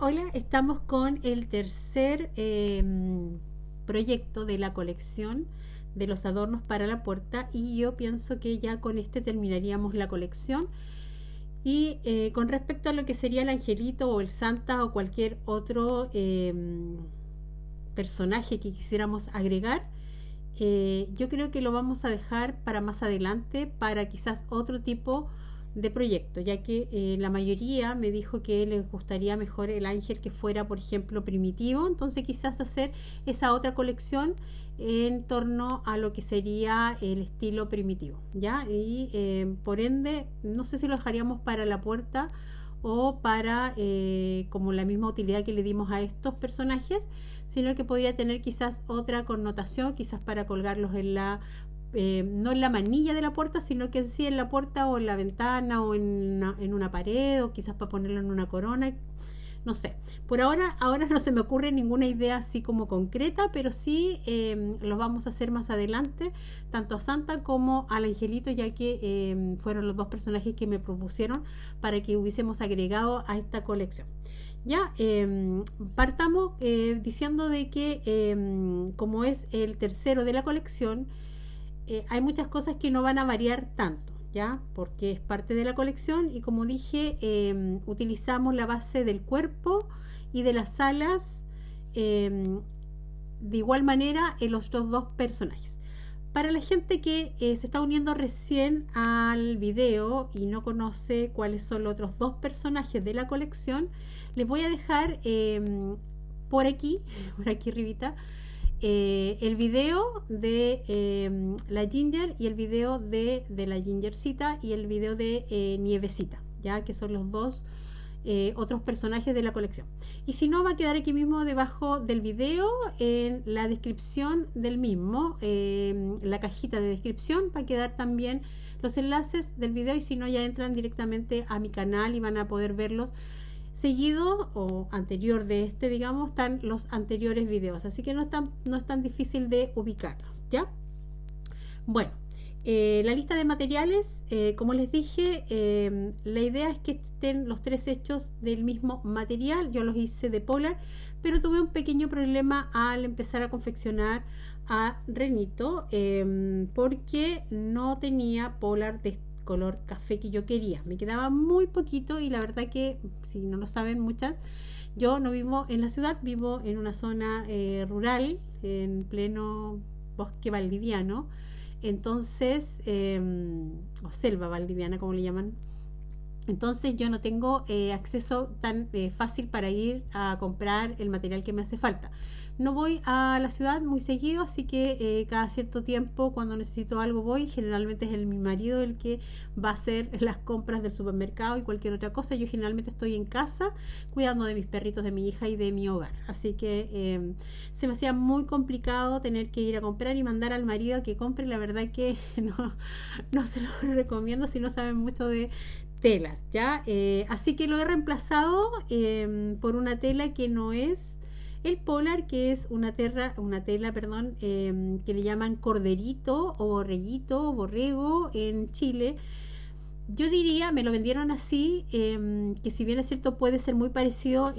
Hola, estamos con el tercer proyecto de la colección de los adornos para la puerta y yo pienso que ya con este terminaríamos la colección. Y con respecto a lo que sería el angelito o el santa o cualquier otro personaje que quisiéramos agregar, yo creo que lo vamos a dejar para más adelante, para quizás otro tipo de proyecto, ya que la mayoría me dijo que les gustaría mejor el ángel que fuera, por ejemplo, primitivo. Entonces quizás hacer esa otra colección en torno a lo que sería el estilo primitivo, ¿ya? Y por ende, no sé si lo dejaríamos para la puerta o para como la misma utilidad que le dimos a estos personajes, sino que podría tener quizás otra connotación, quizás para colgarlos en la no en la manilla de la puerta, sino que sí en la puerta o en la ventana o en una pared, o quizás para ponerlo en una corona, no sé. Por ahora no se me ocurre ninguna idea así como concreta, pero sí los vamos a hacer más adelante, tanto a Santa como al Angelito, ya que fueron los dos personajes que me propusieron para que hubiésemos agregado a esta colección. Ya, partamos diciendo de que como es el tercero de la colección, hay muchas cosas que no van a variar tanto, ¿ya? Porque es parte de la colección y como dije, utilizamos la base del cuerpo y de las alas de igual manera en los otros dos personajes. Para la gente que se está uniendo recién al video y no conoce cuáles son los otros dos personajes de la colección, les voy a dejar por aquí arribita, el video de la Ginger y el video de la Gingercita y el video de Nievecita, ya que son los dos otros personajes de la colección. Y si no, va a quedar aquí mismo debajo del video en la descripción del mismo, la cajita de descripción va a quedar también los enlaces del video, y si no, ya entran directamente a mi canal y van a poder verlos seguido o anterior de este, digamos, están los anteriores videos, así que no es tan difícil de ubicarlos, ¿ya? Bueno, la lista de materiales, como les dije, la idea es que estén los tres hechos del mismo material. Yo los hice de polar, pero tuve un pequeño problema al empezar a confeccionar a Renito, porque no tenía polar de color café que yo quería. Me quedaba muy poquito y la verdad que, si no lo saben muchas, yo no vivo en la ciudad, vivo en una zona rural, en pleno bosque valdiviano. Entonces, o selva valdiviana, como le llaman. Entonces yo no tengo acceso tan fácil para ir a comprar el material que me hace falta. No voy a la ciudad muy seguido, así que cada cierto tiempo, cuando necesito algo, voy. Generalmente es mi marido el que va a hacer las compras del supermercado y cualquier otra cosa. Yo generalmente estoy en casa cuidando de mis perritos, de mi hija y de mi hogar. Así que se me hacía muy complicado tener que ir a comprar y mandar al marido a que compre. La verdad que no se lo recomiendo si no saben mucho de telas, ¿ya? Así que lo he reemplazado por una tela que no es el polar, que es una tela, que le llaman corderito o borreguito o borrego en Chile. Yo diría, me lo vendieron así, que si bien es cierto puede ser muy parecido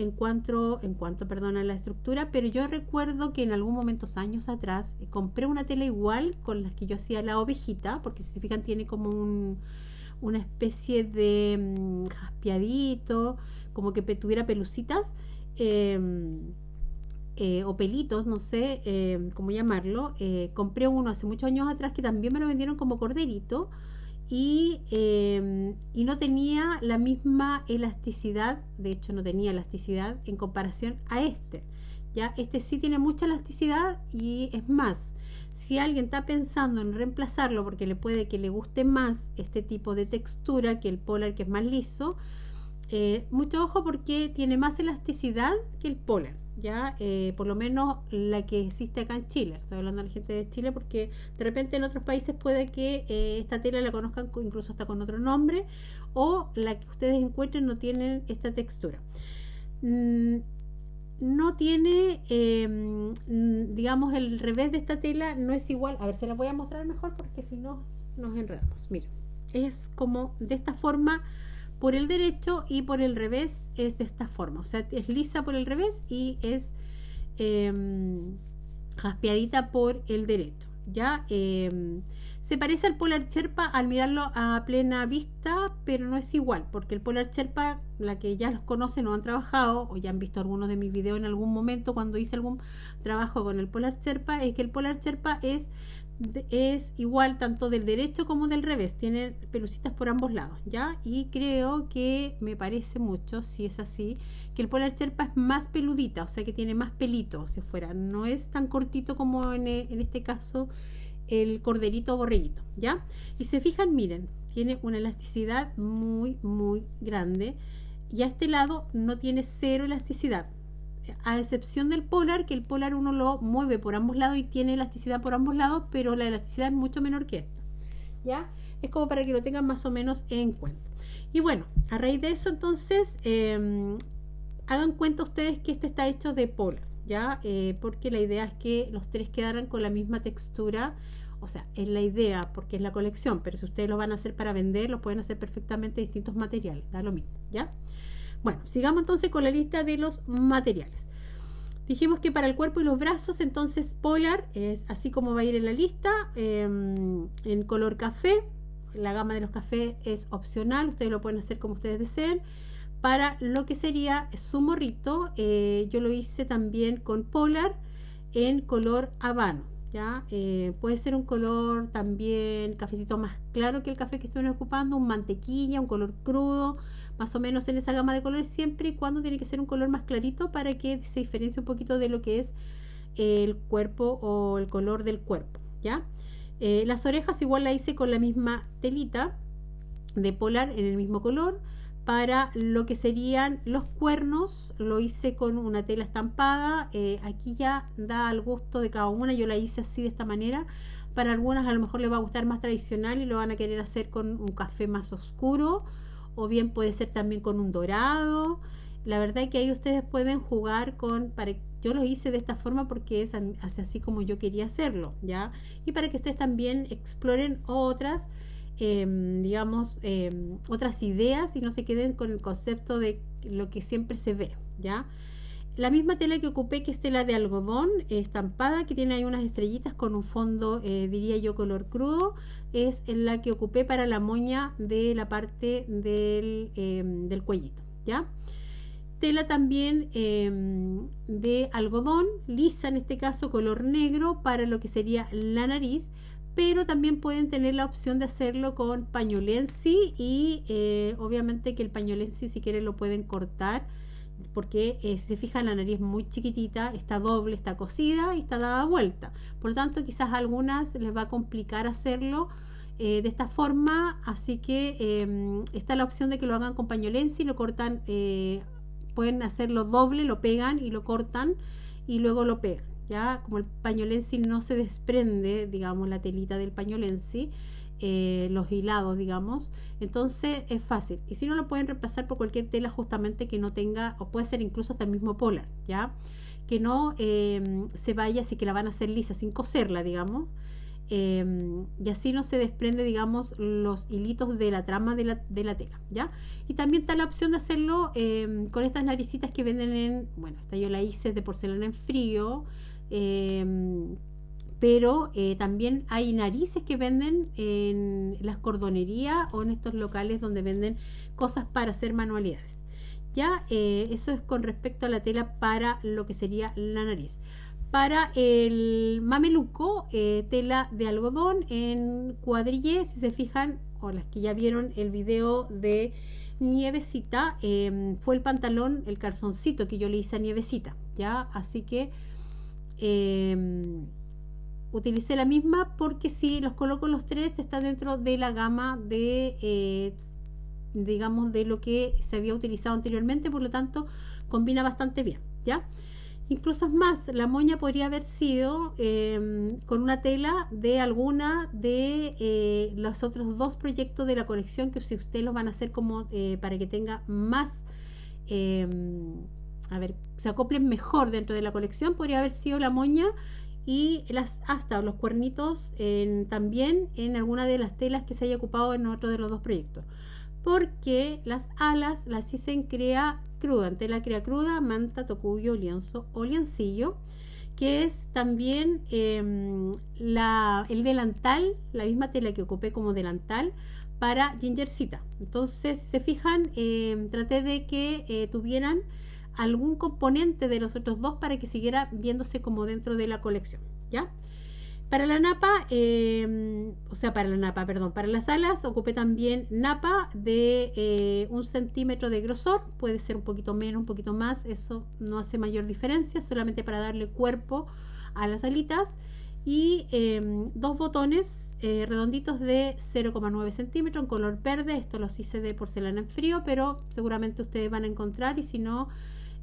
perdón, a la estructura, pero yo recuerdo que en algún momento, años atrás, compré una tela igual con las que yo hacía la ovejita, porque si se fijan tiene como una especie de jaspeadito, como que tuviera pelucitas o pelitos, no sé cómo llamarlo. Compré uno hace muchos años atrás que también me lo vendieron como corderito y no tenía la misma elasticidad, de hecho no tenía elasticidad en comparación a este. Ya, este sí tiene mucha elasticidad y es más, si alguien está pensando en reemplazarlo porque le puede que le guste más este tipo de textura que el polar, que es más liso, mucho ojo porque tiene más elasticidad que el polar, ya por lo menos la que existe acá en Chile. Estoy hablando de la gente de Chile porque de repente en otros países puede que esta tela la conozcan incluso hasta con otro nombre, o la que ustedes encuentren no tienen esta textura. No tiene, digamos, el revés de esta tela no es igual. A ver, se la voy a mostrar mejor porque si no nos enredamos. Miren, es como de esta forma por el derecho y por el revés es de esta forma, o sea, es lisa por el revés y es jaspeadita por el derecho, ¿ya? Se parece al Polar Sherpa al mirarlo a plena vista, pero no es igual, porque el Polar Sherpa, la que ya los conocen o han trabajado, o ya han visto algunos de mis videos en algún momento cuando hice algún trabajo con el Polar Sherpa, es que el Polar Sherpa es igual tanto del derecho como del revés, tiene pelucitas por ambos lados, ¿ya? Y creo que me parece mucho, si es así, que el Polar Sherpa es más peludita, o sea que tiene más pelito si fuera, no es tan cortito como en este caso el corderito o borreguito, ¿ya? Y se fijan, miren, tiene una elasticidad muy grande y a este lado no tiene cero elasticidad, a excepción del Polar, que el Polar uno lo mueve por ambos lados y tiene elasticidad por ambos lados, pero la elasticidad es mucho menor que esta, ¿ya? Es como para que lo tengan más o menos en cuenta. Y bueno, a raíz de eso entonces hagan cuenta ustedes que este está hecho de Polar, ¿ya? Porque la idea es que los tres quedaran con la misma textura, o sea, es la idea porque es la colección, pero si ustedes lo van a hacer para vender, lo pueden hacer perfectamente de distintos materiales, da lo mismo, ¿ya? Bueno, sigamos entonces con la lista de los materiales. Dijimos que para el cuerpo y los brazos, entonces Polar es así como va a ir en la lista, en color café. La gama de los cafés es opcional, ustedes lo pueden hacer como ustedes deseen. Para lo que sería su morrito, yo lo hice también con Polar en color habano, ¿ya? Puede ser un color también cafecito más claro que el café que estoy ocupando, un mantequilla, un color crudo, más o menos en esa gama de colores, siempre y cuando tiene que ser un color más clarito para que se diferencie un poquito de lo que es el cuerpo o el color del cuerpo, ¿ya? Las orejas igual la hice con la misma telita de Polar en el mismo color. Para lo que serían los cuernos lo hice con una tela estampada, aquí ya da al gusto de cada una, yo la hice así de esta manera. Para algunas a lo mejor les va a gustar más tradicional y lo van a querer hacer con un café más oscuro, o bien puede ser también con un dorado. La verdad es que ahí ustedes pueden jugar con, yo lo hice de esta forma porque es así como yo quería hacerlo, ¿ya? Y para que ustedes también exploren otras, digamos, otras ideas y no se queden con el concepto de lo que siempre se ve, ¿ya? La misma tela que ocupé, que es tela de algodón estampada, que tiene ahí unas estrellitas con un fondo, diría yo, color crudo, es la que ocupé para la moña de la parte del cuellito, ¿ya? Tela también de algodón, lisa en este caso, color negro, para lo que sería la nariz, pero también pueden tener la opción de hacerlo con pañolensi y obviamente que el pañolensi si quieren lo pueden cortar, porque si se fijan la nariz es muy chiquitita, está doble, está cosida y está dada vuelta, por lo tanto quizás a algunas les va a complicar hacerlo de esta forma, así que está la opción de que lo hagan con pañolensi, lo cortan, pueden hacerlo doble, lo pegan y lo cortan y luego lo pegan, ya como el pañolensi no se desprende, digamos, la telita del pañolensi, los hilados, digamos, entonces es fácil, y si no lo pueden reemplazar por cualquier tela justamente que no tenga, o puede ser incluso hasta el mismo Polar, ya que no se vaya, así que la van a hacer lisa sin coserla, digamos, y así no se desprende, digamos, los hilitos de la trama de la tela, ya. Y también está la opción de hacerlo con estas naricitas que venden bueno, esta yo la hice de porcelana en frío, pero también hay narices que venden en las cordonerías o en estos locales donde venden cosas para hacer manualidades, ya. Eso es con respecto a la tela para lo que sería la nariz. Para el mameluco, tela de algodón en cuadrille, si se fijan, o las que ya vieron el video de Nievecita, fue el pantalón, el calzoncito que yo le hice a Nievecita, ya, así que utilicé la misma porque si los coloco los tres está dentro de la gama de digamos de lo que se había utilizado anteriormente, por lo tanto combina bastante bien, ya. Incluso es más, la moña podría haber sido con una tela de alguna de los otros dos proyectos de la colección, que si ustedes los van a hacer como para que tenga más, a ver, se acoplen mejor dentro de la colección, podría haber sido la moña y las astas o los cuernitos también en alguna de las telas que se haya ocupado en otro de los dos proyectos. porque las alas las hice en crea cruda, en tela crea cruda, manta, tocuyo, lienzo o liancillo, que es también el delantal, la misma tela que ocupé como delantal para Gingercita. Entonces, si se fijan, traté de que tuvieran algún componente de los otros dos para que siguiera viéndose como dentro de la colección, ¿ya? Para la napa, para las alas ocupé también napa de 1 centímetro de grosor, puede ser un poquito menos, un poquito más, eso no hace mayor diferencia, solamente para darle cuerpo a las alitas. Y 2 botones redonditos de 0,9 centímetros en color verde. Esto los hice de porcelana en frío, pero seguramente ustedes van a encontrar, y si no,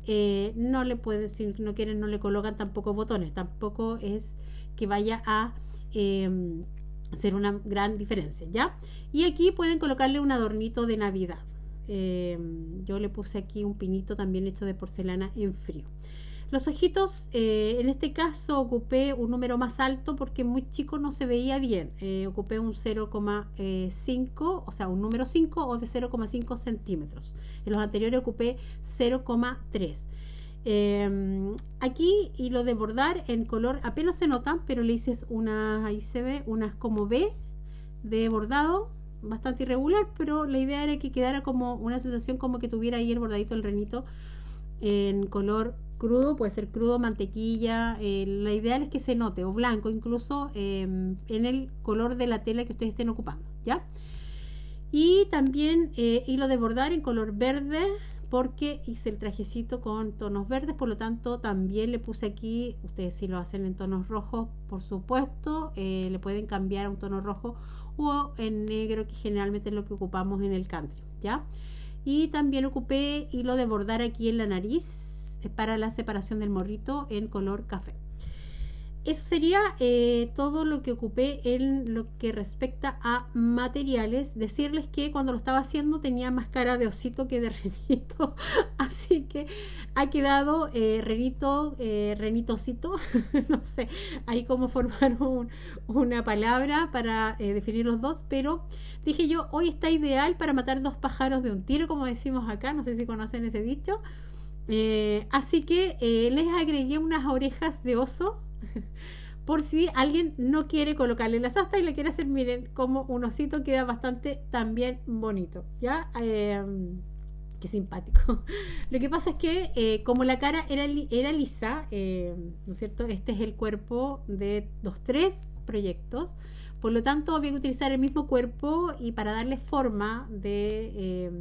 no le pueden, si no quieren, no le colocan tampoco botones. Tampoco es que vaya a ser una gran diferencia, ¿ya? Y aquí pueden colocarle un adornito de Navidad. Yo le puse aquí un pinito también hecho de porcelana en frío. Los ojitos, en este caso ocupé un número más alto porque muy chico no se veía bien. Ocupé un 0,5, o sea, un número 5 o de 0,5 centímetros. En los anteriores ocupé 0,3. Aquí, y lo de bordar en color apenas se nota, pero le hice unas, ahí se ve, unas como B de bordado, bastante irregular, pero la idea era que quedara como una sensación como que tuviera ahí el bordadito del renito en color crudo, puede ser crudo, mantequilla, la ideal es que se note, o blanco incluso, en el color de la tela que ustedes estén ocupando, ¿ya? Y también hilo de bordar en color verde, porque hice el trajecito con tonos verdes, por lo tanto también le puse aquí, ustedes si lo hacen en tonos rojos, por supuesto, le pueden cambiar a un tono rojo o en negro, que generalmente es lo que ocupamos en el country, ¿ya? Y también ocupé hilo de bordar aquí en la nariz para la separación del morrito en color café. Eso sería todo lo que ocupé en lo que respecta a materiales. Decirles que cuando lo estaba haciendo tenía más cara de osito que de renito, así que ha quedado renitosito, no sé, ahí cómo formar una palabra para definir los dos, pero dije yo, hoy está ideal para matar 2 pájaros de un tiro, como decimos acá, no sé si conocen ese dicho. Así que les agregué unas orejas de oso por si alguien no quiere colocarle las astas y le quiere hacer, miren, como un osito, queda bastante también bonito, ¿ya? Qué simpático. Lo que pasa es que como la cara era lisa, ¿no es cierto? Este es el cuerpo de los 3 proyectos, por lo tanto había que utilizar el mismo cuerpo, y para darle forma de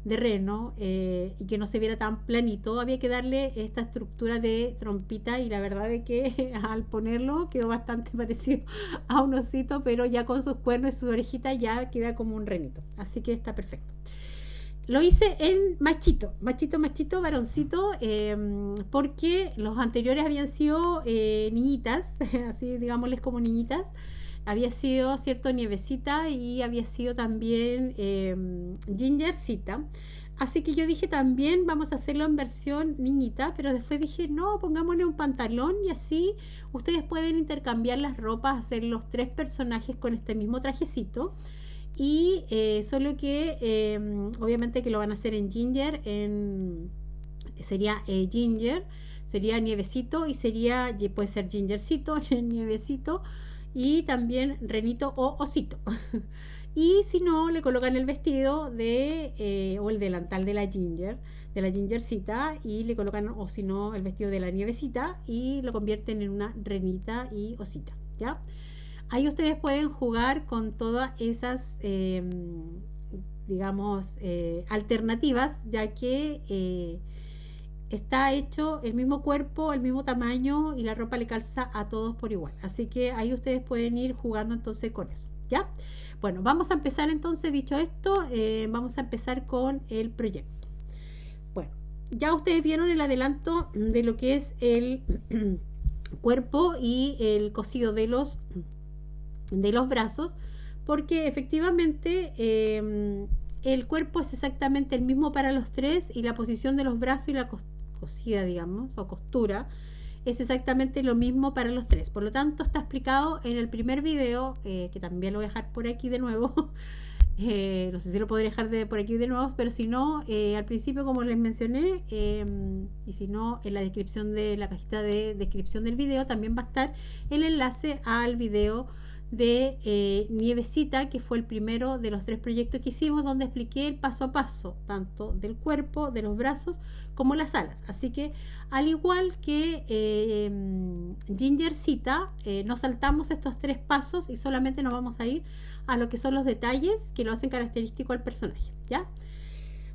reno y que no se viera tan planito, había que darle esta estructura de trompita, y la verdad es que al ponerlo quedó bastante parecido a un osito, pero ya con sus cuernos y sus orejitas ya queda como un renito, así que está perfecto. Lo hice en machito, varoncito, porque los anteriores habían sido niñitas, así digámosles como niñitas. Había sido, cierto, Nievecita, y había sido también Gingercita. Así que yo dije también vamos a hacerlo en versión niñita, pero después dije no, pongámosle un pantalón, y así ustedes pueden intercambiar las ropas, hacer los 3 personajes con este mismo trajecito. Y solo que obviamente que lo van a hacer en Ginger, sería Ginger, sería Nievecito, y puede ser Gingercito, Nievecito, y también renito o osito. Y si no, le colocan el vestido o el delantal de la Gingercita, y le colocan, o si no, el vestido de la Nievecita, y lo convierten en una renita y osita, ¿ya? Ahí ustedes pueden jugar con todas esas digamos alternativas, ya que está hecho el mismo cuerpo, el mismo tamaño, y la ropa le calza a todos por igual. Así que ahí ustedes pueden ir jugando entonces con eso, ¿ya? Bueno, vamos a empezar entonces, dicho esto, vamos a empezar con el proyecto. Bueno, ya ustedes vieron el adelanto de lo que es el cuerpo y el cosido de los brazos, porque efectivamente el cuerpo es exactamente el mismo para los 3, y la posición de los brazos y la cosida, digamos, o costura, es exactamente lo mismo para los 3. Por lo tanto, está explicado en el primer video, que también lo voy a dejar por aquí de nuevo, No sé si lo podré dejar por aquí de nuevo, pero si no, al principio, como les mencioné, y si no, en la descripción de la cajita de descripción del video también va a estar el enlace al video de Nievecita, que fue el primero de los 3 proyectos que hicimos, donde expliqué el paso a paso, tanto del cuerpo, de los brazos, como las alas. Así que, al igual que Gingercita, nos saltamos estos 3 pasos y solamente nos vamos a ir a lo que son los detalles que lo hacen característico al personaje, ¿ya?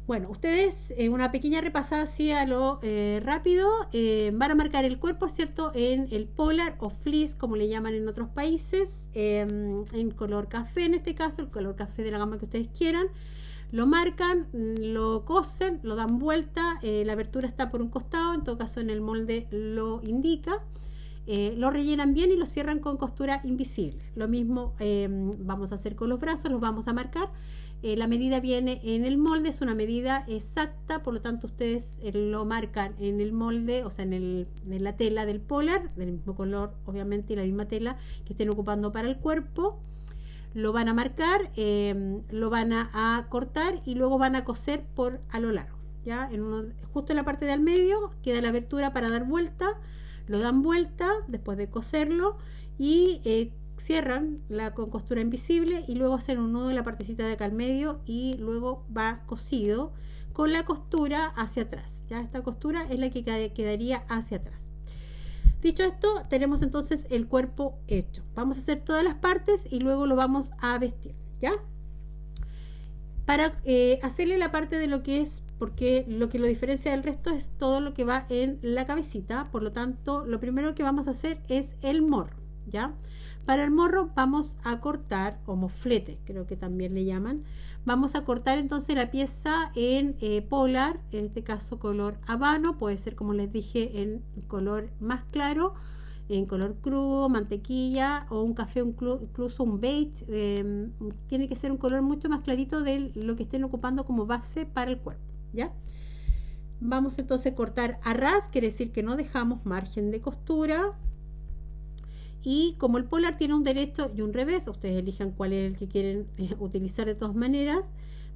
Bueno, ustedes, una pequeña repasada así a lo rápido, van a marcar el cuerpo, ¿cierto? En el polar o fleece, como le llaman en otros países, en color café en este caso, el color café de la gama que ustedes quieran. Lo marcan, lo cosen, lo dan vuelta, la abertura está por un costado, en todo caso en el molde lo indica. Lo rellenan bien y lo cierran con costura invisible. Lo mismo vamos a hacer con los brazos, los vamos a marcar. La medida viene en el molde, es una medida exacta, por lo tanto ustedes lo marcan en el molde, o sea, en la tela del polar, del mismo color obviamente y la misma tela que estén ocupando para el cuerpo. Lo van a marcar, lo van a cortar y luego van a coser a lo largo, ¿ya? Justo en la parte de al medio queda la abertura para dar vuelta. Lo dan vuelta después de coserlo y cierran con costura invisible y luego hacen un nudo en la partecita de acá al medio y luego va cosido con la costura hacia atrás. Ya esta costura es la que quedaría hacia atrás. Dicho esto, tenemos entonces el cuerpo hecho. Vamos a hacer todas las partes y luego lo vamos a vestir, ¿ya? Para hacerle la parte de lo que es, porque lo que lo diferencia del resto es todo lo que va en la cabecita. Por lo tanto, lo primero que vamos a hacer es el morro, ¿ya? Para el morro vamos a cortar, o moflete creo que también le llaman, vamos a cortar entonces la pieza en polar, en este caso color habano, puede ser, como les dije, en color más claro, en color crudo, mantequilla o un café, incluso un beige. Tiene que ser un color mucho más clarito de lo que estén ocupando como base para el cuerpo, ¿ya? Vamos entonces a cortar a ras, quiere decir que no dejamos margen de costura. Y como el polar tiene un derecho y un revés, ustedes elijan cuál es el que quieren utilizar de todas maneras,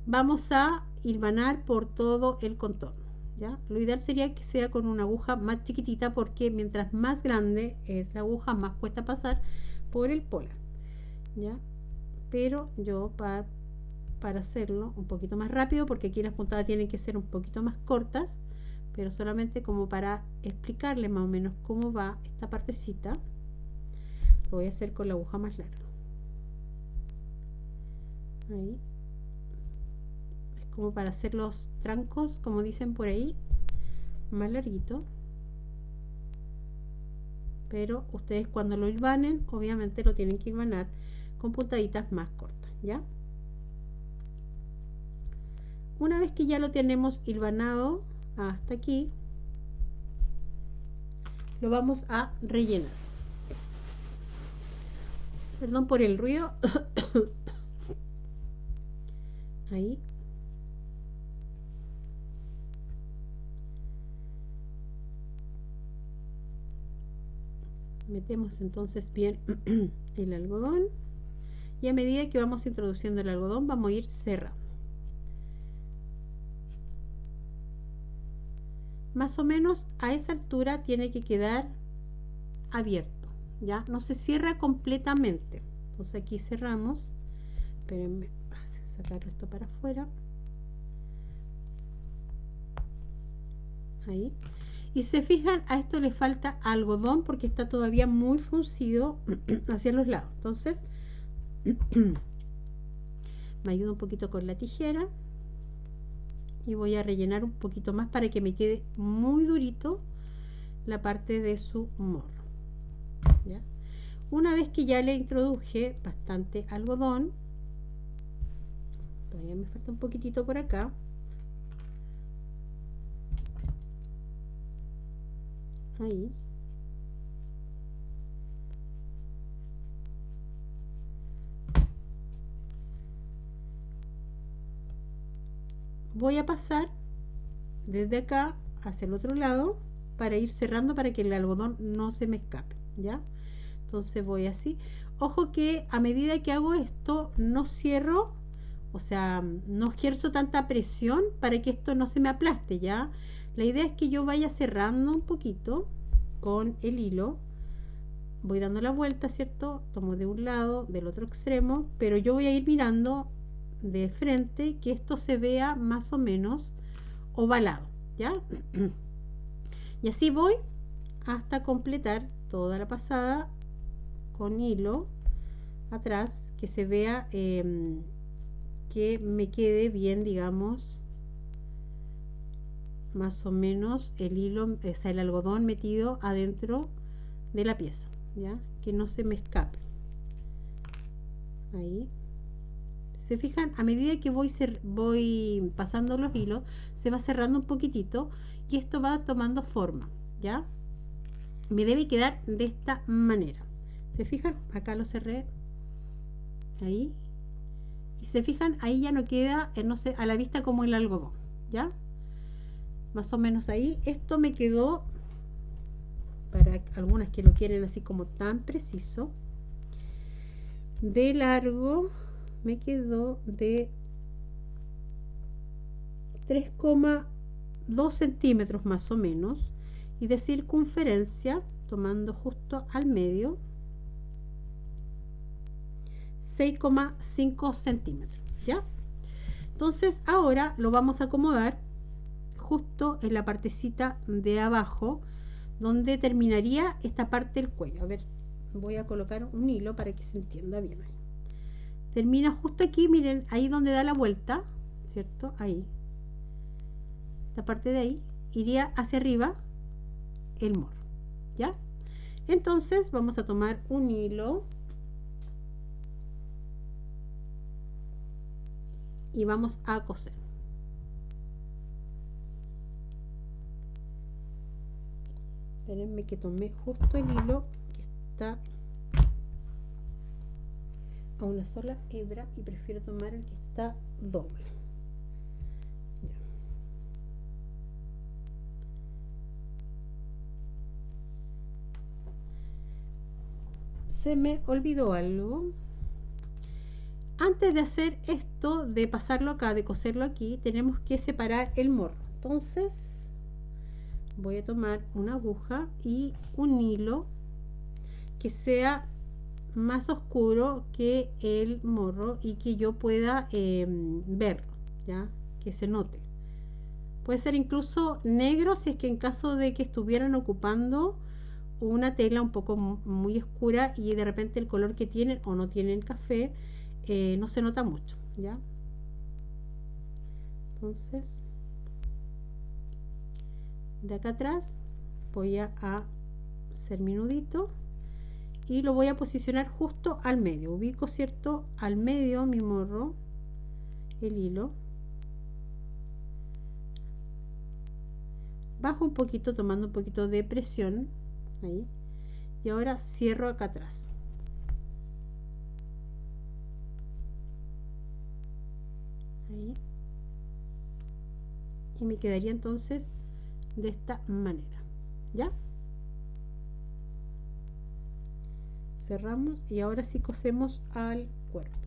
vamos a hilvanar por todo el contorno, ¿ya? Lo ideal sería que sea con una aguja más chiquitita, porque mientras más grande es la aguja, más cuesta pasar por el polar, ¿ya? Pero yo para hacerlo un poquito más rápido, porque aquí las puntadas tienen que ser un poquito más cortas, pero solamente como para explicarles más o menos cómo va esta partecita. Lo voy a hacer con la aguja más larga. Ahí. Es como para hacer los trancos, como dicen por ahí, más larguito. Pero ustedes cuando lo hilvanen, obviamente lo tienen que hilvanar con puntaditas más cortas, ¿ya? Una vez que ya lo tenemos hilvanado hasta aquí, lo vamos a rellenar. Perdón por el ruido. Ahí. Metemos entonces bien el algodón y a medida que vamos introduciendo el algodón vamos a ir cerrando. Más o menos a esa altura tiene que quedar abierto. Ya no se cierra completamente, entonces aquí cerramos. Espérenme, voy a sacar esto para afuera. Ahí. Y se fijan, a esto le falta algodón porque está todavía muy fruncido hacia los lados. Entonces me ayuda un poquito con la tijera y voy a rellenar un poquito más para que me quede muy durito la parte de su morro. ¿Ya? Una vez que ya le introduje bastante algodón, todavía me falta un poquitito por acá, ahí, voy a pasar desde acá hacia el otro lado para ir cerrando, para que el algodón no se me escape, ¿ya? Entonces voy así. Ojo que a medida que hago esto no cierro O sea, no ejerzo tanta presión para que esto no se me aplaste, ¿ya? La idea es que yo vaya cerrando un poquito con el hilo. Voy dando la vuelta, ¿cierto? Tomo de un lado, del otro extremo, pero yo voy a ir mirando de frente que esto se vea más o menos ovalado, ¿ya? Y así voy hasta completar toda la pasada con hilo atrás, que se vea que me quede bien, digamos, más o menos el hilo, o sea, el algodón metido adentro de la pieza, ¿ya? Que no se me escape. Ahí. Se fijan, a medida que voy pasando los hilos, se va cerrando un poquitito y esto va tomando forma, ¿ya? Me debe quedar de esta manera. ¿Se fijan? Acá lo cerré. Ahí. Y se fijan, ahí ya no queda, no sé, a la vista como el algodón, ¿ya? Más o menos ahí. Esto me quedó, para algunas que lo quieren así como tan preciso, de largo me quedó de 3,2 centímetros más o menos, y de circunferencia, tomando justo al medio, 6,5 centímetros, ¿ya? Entonces ahora lo vamos a acomodar justo en la partecita de abajo, donde terminaría esta parte del cuello. A ver, voy a colocar un hilo para que se entienda bien. Termina justo aquí, miren, ahí donde da la vuelta, ¿cierto? Ahí. Esta parte de ahí iría hacia arriba el morro, ¿ya? Entonces vamos a tomar un hilo y vamos a coser. Espérenme que tomé justo el hilo que está a una sola hebra y prefiero tomar el que está doble. Ya. Se me olvidó algo. Antes de hacer esto, de pasarlo acá, de coserlo aquí, tenemos que separar el morro. Entonces voy a tomar una aguja y un hilo que sea más oscuro que el morro y que yo pueda verlo, ya, que se note. Puede ser incluso negro si es que en caso de que estuvieran ocupando una tela un poco muy oscura y de repente el color que tienen o no tienen café no se nota mucho, ya. Entonces de acá atrás voy a hacer mi nudito y lo voy a posicionar justo al medio. Ubico, ¿cierto?, al medio mi morro, el hilo, bajo un poquito, tomando un poquito de presión ahí, y ahora cierro acá atrás. Ahí. Y me quedaría entonces de esta manera, ¿ya? Cerramos y ahora sí cosemos al cuerpo.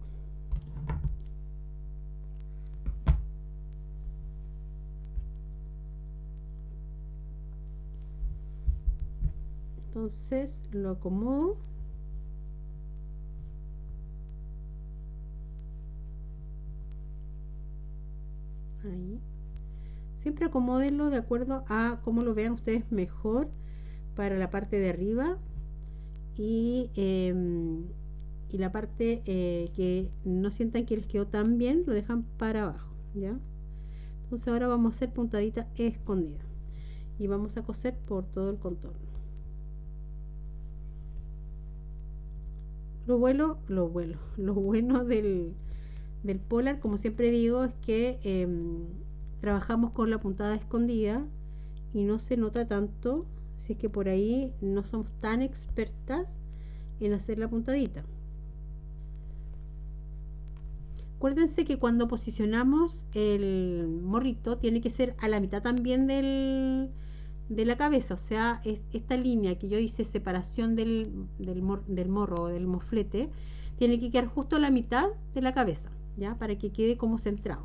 Entonces lo acomodo. Ahí. Siempre acomódenlo de acuerdo a cómo lo vean ustedes mejor para la parte de arriba y la parte que no sientan que les quedó tan bien, lo dejan para abajo, ¿ya? Entonces ahora vamos a hacer puntadita escondida y vamos a coser por todo el contorno. Lo bueno del polar, como siempre digo, es que trabajamos con la puntada escondida y no se nota tanto si es que por ahí no somos tan expertas en hacer la puntadita. Acuérdense que cuando posicionamos el morrito tiene que ser a la mitad también de la cabeza, o sea, esta línea que yo hice separación del morro o del moflete tiene que quedar justo a la mitad de la cabeza, ya, para que quede como centrado.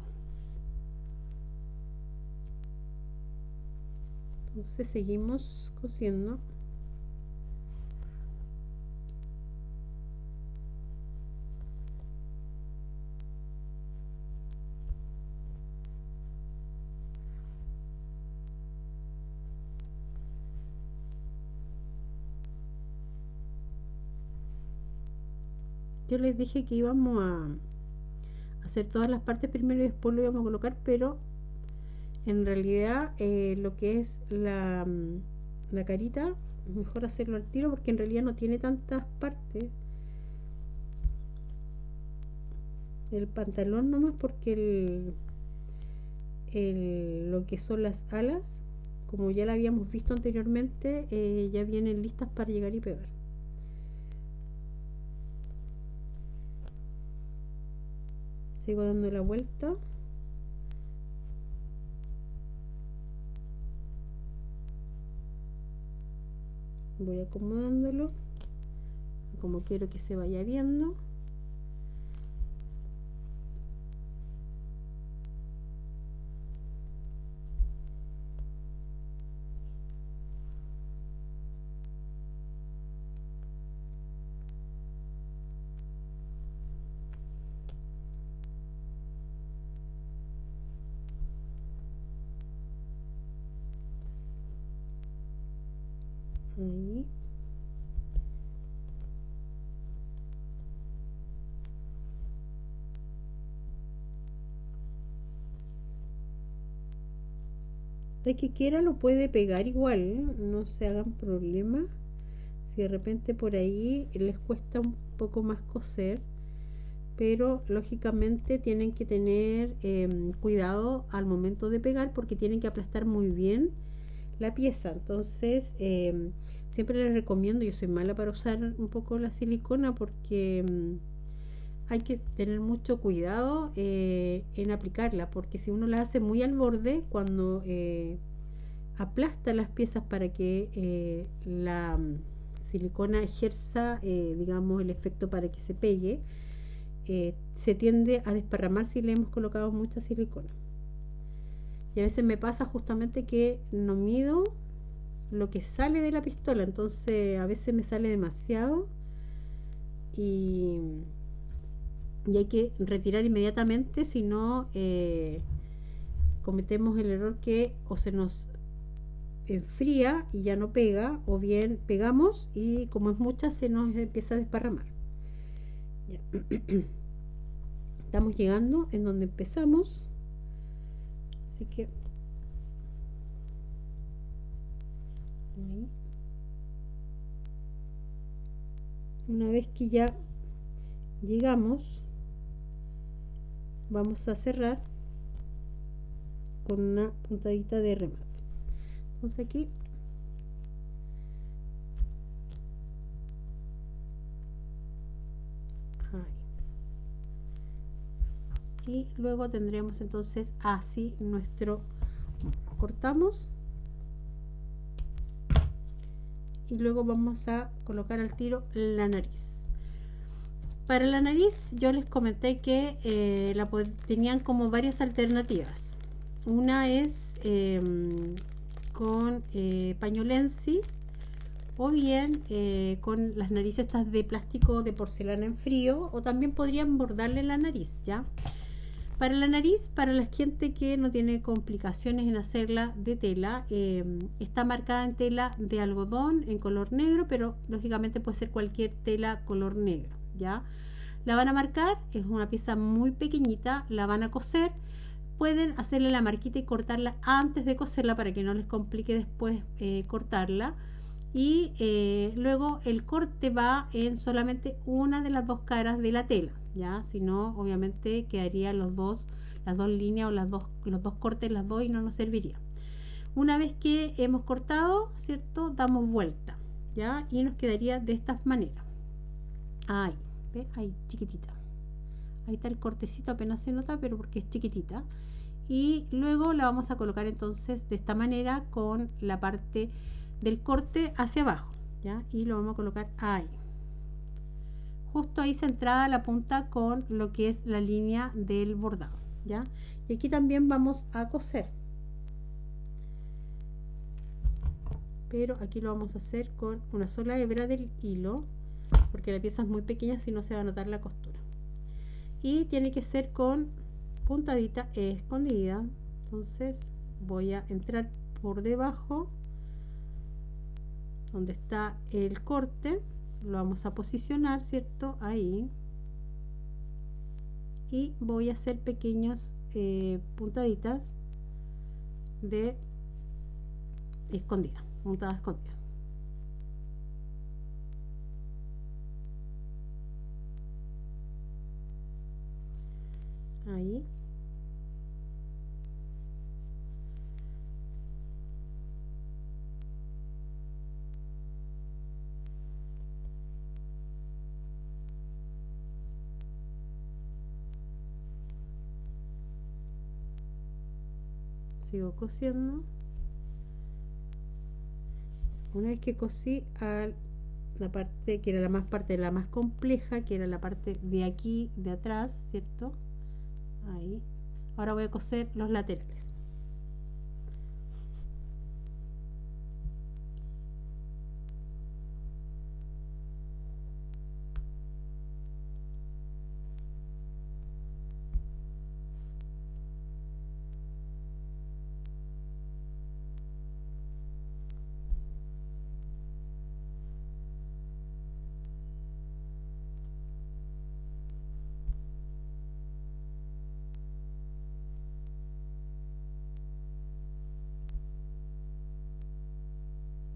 Entonces seguimos cosiendo. Yo les dije que íbamos a hacer todas las partes primero y después lo íbamos a colocar, pero en realidad lo que es la carita, mejor hacerlo al tiro porque en realidad no tiene tantas partes. El pantalón nomás, porque lo que son las alas, como ya la habíamos visto anteriormente, ya vienen listas para llegar y pegar. Sigo dando la vuelta. Voy acomodándolo como quiero que se vaya viendo. Ahí. El que quiera lo puede pegar igual, no se hagan problema. Si de repente por ahí les cuesta un poco más coser, pero lógicamente tienen que tener cuidado al momento de pegar porque tienen que aplastar muy bien la pieza. Entonces siempre les recomiendo, yo soy mala para usar un poco la silicona porque hay que tener mucho cuidado en aplicarla, porque si uno la hace muy al borde, cuando aplasta las piezas para que la silicona ejerza digamos el efecto para que se pegue, se tiende a desparramar si le hemos colocado mucha silicona. Y a veces me pasa justamente que no mido lo que sale de la pistola, entonces a veces me sale demasiado y hay que retirar inmediatamente, si no cometemos el error que o se nos enfría y ya no pega, o bien pegamos y como es mucha se nos empieza a desparramar. Ya. Estamos llegando en donde empezamos. Así que ahí. Una vez que ya llegamos, vamos a cerrar con una puntadita de remate. Entonces aquí ahí. Y luego tendremos entonces así nuestro, cortamos y luego vamos a colocar al tiro la nariz. Para la nariz yo les comenté que tenían como varias alternativas. Una es con pañolensi, o bien con las narices estas de plástico de porcelana en frío, o también podrían bordarle la nariz, ¿ya? Para la nariz, para la gente que no tiene complicaciones en hacerla de tela, está marcada en tela de algodón en color negro, pero lógicamente puede ser cualquier tela color negro, ¿ya? La van a marcar, es una pieza muy pequeñita, la van a coser, pueden hacerle la marquita y cortarla antes de coserla para que no les complique después cortarla. Y luego el corte va en solamente una de las dos caras de la tela, ¿ya? Si no, obviamente quedaría las dos líneas o los dos cortes, las dos, y no nos serviría. Una vez que hemos cortado, ¿cierto? Damos vuelta, ¿ya? Y nos quedaría de esta manera. Ahí, ¿ve? Ahí, chiquitita. Ahí está el cortecito, apenas se nota, pero porque es chiquitita. Y luego la vamos a colocar entonces de esta manera con la parte del corte hacia abajo, ¿ya? Y lo vamos a colocar ahí, justo ahí centrada la punta con lo que es la línea del bordado, ¿ya? Y aquí también vamos a coser, pero aquí lo vamos a hacer con una sola hebra del hilo, porque la pieza es muy pequeña, si no se va a notar la costura. Y tiene que ser con puntadita escondida. Entonces voy a entrar por debajo donde está el corte, lo vamos a posicionar, ¿cierto? Ahí. Y voy a hacer pequeñas puntaditas de escondida, puntada escondida. Ahí. Sigo cosiendo. Una vez que cosí a la parte que era la más compleja, que era la parte de aquí de atrás, ¿cierto? Ahí. Ahora voy a coser los laterales.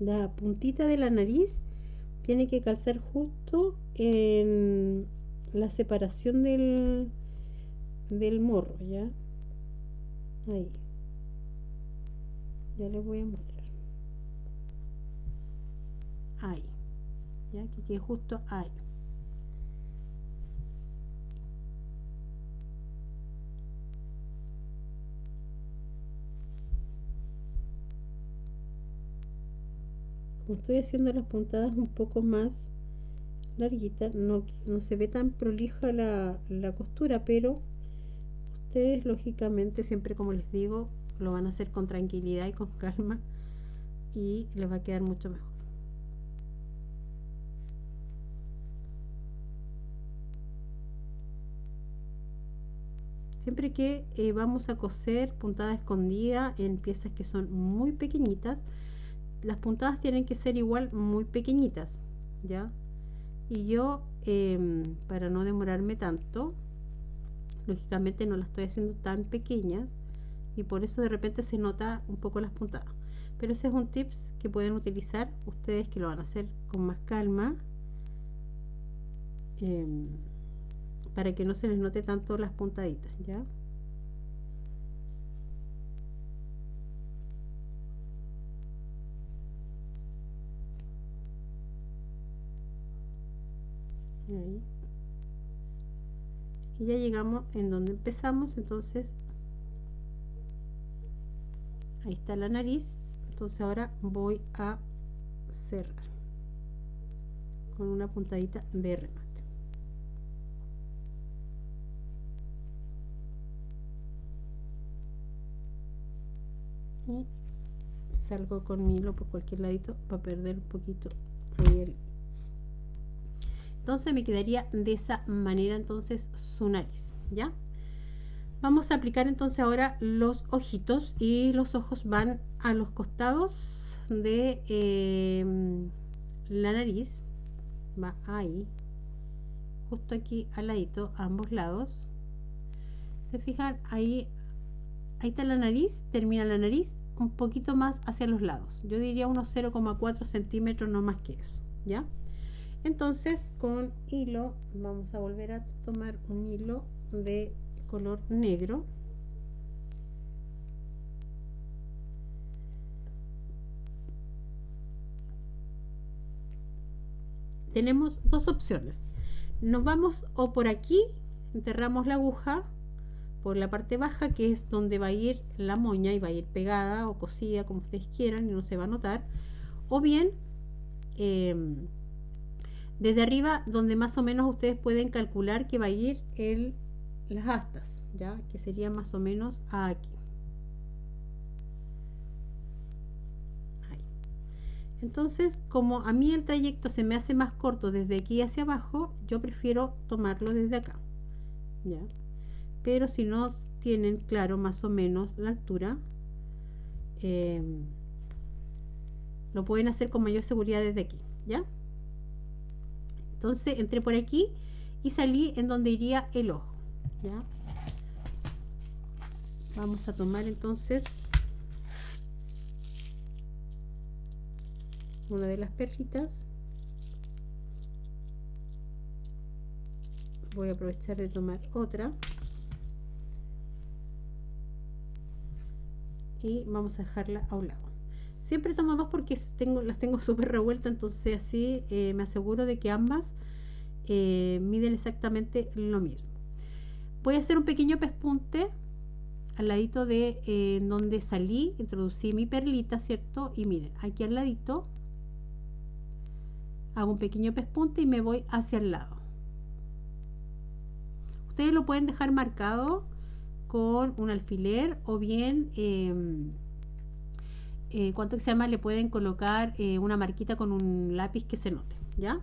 La puntita de la nariz tiene que calzar justo en la separación del morro, ¿ya? Ahí. Ya les voy a mostrar. Ahí. Ya que quede justo ahí. Como estoy haciendo las puntadas un poco más larguitas, no se ve tan prolija la costura, pero ustedes lógicamente siempre, como les digo, lo van a hacer con tranquilidad y con calma y les va a quedar mucho mejor. Siempre que vamos a coser puntada escondida en piezas que son muy pequeñitas, las puntadas tienen que ser igual muy pequeñitas, ¿ya? Y yo, para no demorarme tanto, lógicamente no las estoy haciendo tan pequeñas y por eso de repente se nota un poco las puntadas. Pero ese es un tips que pueden utilizar ustedes, que lo van a hacer con más calma, para que no se les note tanto las puntaditas, ¿ya? Ahí. Y ya llegamos en donde empezamos, entonces ahí está la nariz. Entonces ahora voy a cerrar con una puntadita de remate. Y salgo con mi hilo por cualquier ladito para perder un poquito ahí el... Entonces me quedaría de esa manera entonces su nariz, ¿ya? Vamos a aplicar entonces ahora los ojitos, y los ojos van a los costados de la nariz, va ahí, justo aquí al ladito, a ambos lados. Se fijan, ahí está la nariz, termina la nariz un poquito más hacia los lados, yo diría unos 0,4 centímetros, no más que eso, ¿ya? Entonces con hilo vamos a volver a tomar un hilo de color negro, tenemos dos opciones. Nos vamos o por aquí, enterramos la aguja por la parte baja, que es donde va a ir la moña y va a ir pegada o cosida como ustedes quieran y no se va a notar, o bien desde arriba, donde más o menos ustedes pueden calcular que va a ir las astas, ya, que sería más o menos aquí. Ahí. Entonces, como a mí el trayecto se me hace más corto desde aquí hacia abajo, yo prefiero tomarlo desde acá, ya. Pero si no tienen claro más o menos la altura, lo pueden hacer con mayor seguridad desde aquí, ¿ya? Entonces entré por aquí y salí en donde iría el ojo, ¿ya? Vamos a tomar entonces una de las perritas. Voy a aprovechar de tomar otra. Y vamos a dejarla a un lado. Siempre tomo dos porque las tengo súper revueltas, entonces así me aseguro de que ambas miden exactamente lo mismo. Voy a hacer un pequeño pespunte al ladito de donde salí, introducí mi perlita, ¿cierto? Y miren, aquí al ladito hago un pequeño pespunte y me voy hacia el lado. Ustedes lo pueden dejar marcado con un alfiler o bien ¿cuánto que se llama? Le pueden colocar una marquita con un lápiz que se note, ¿ya?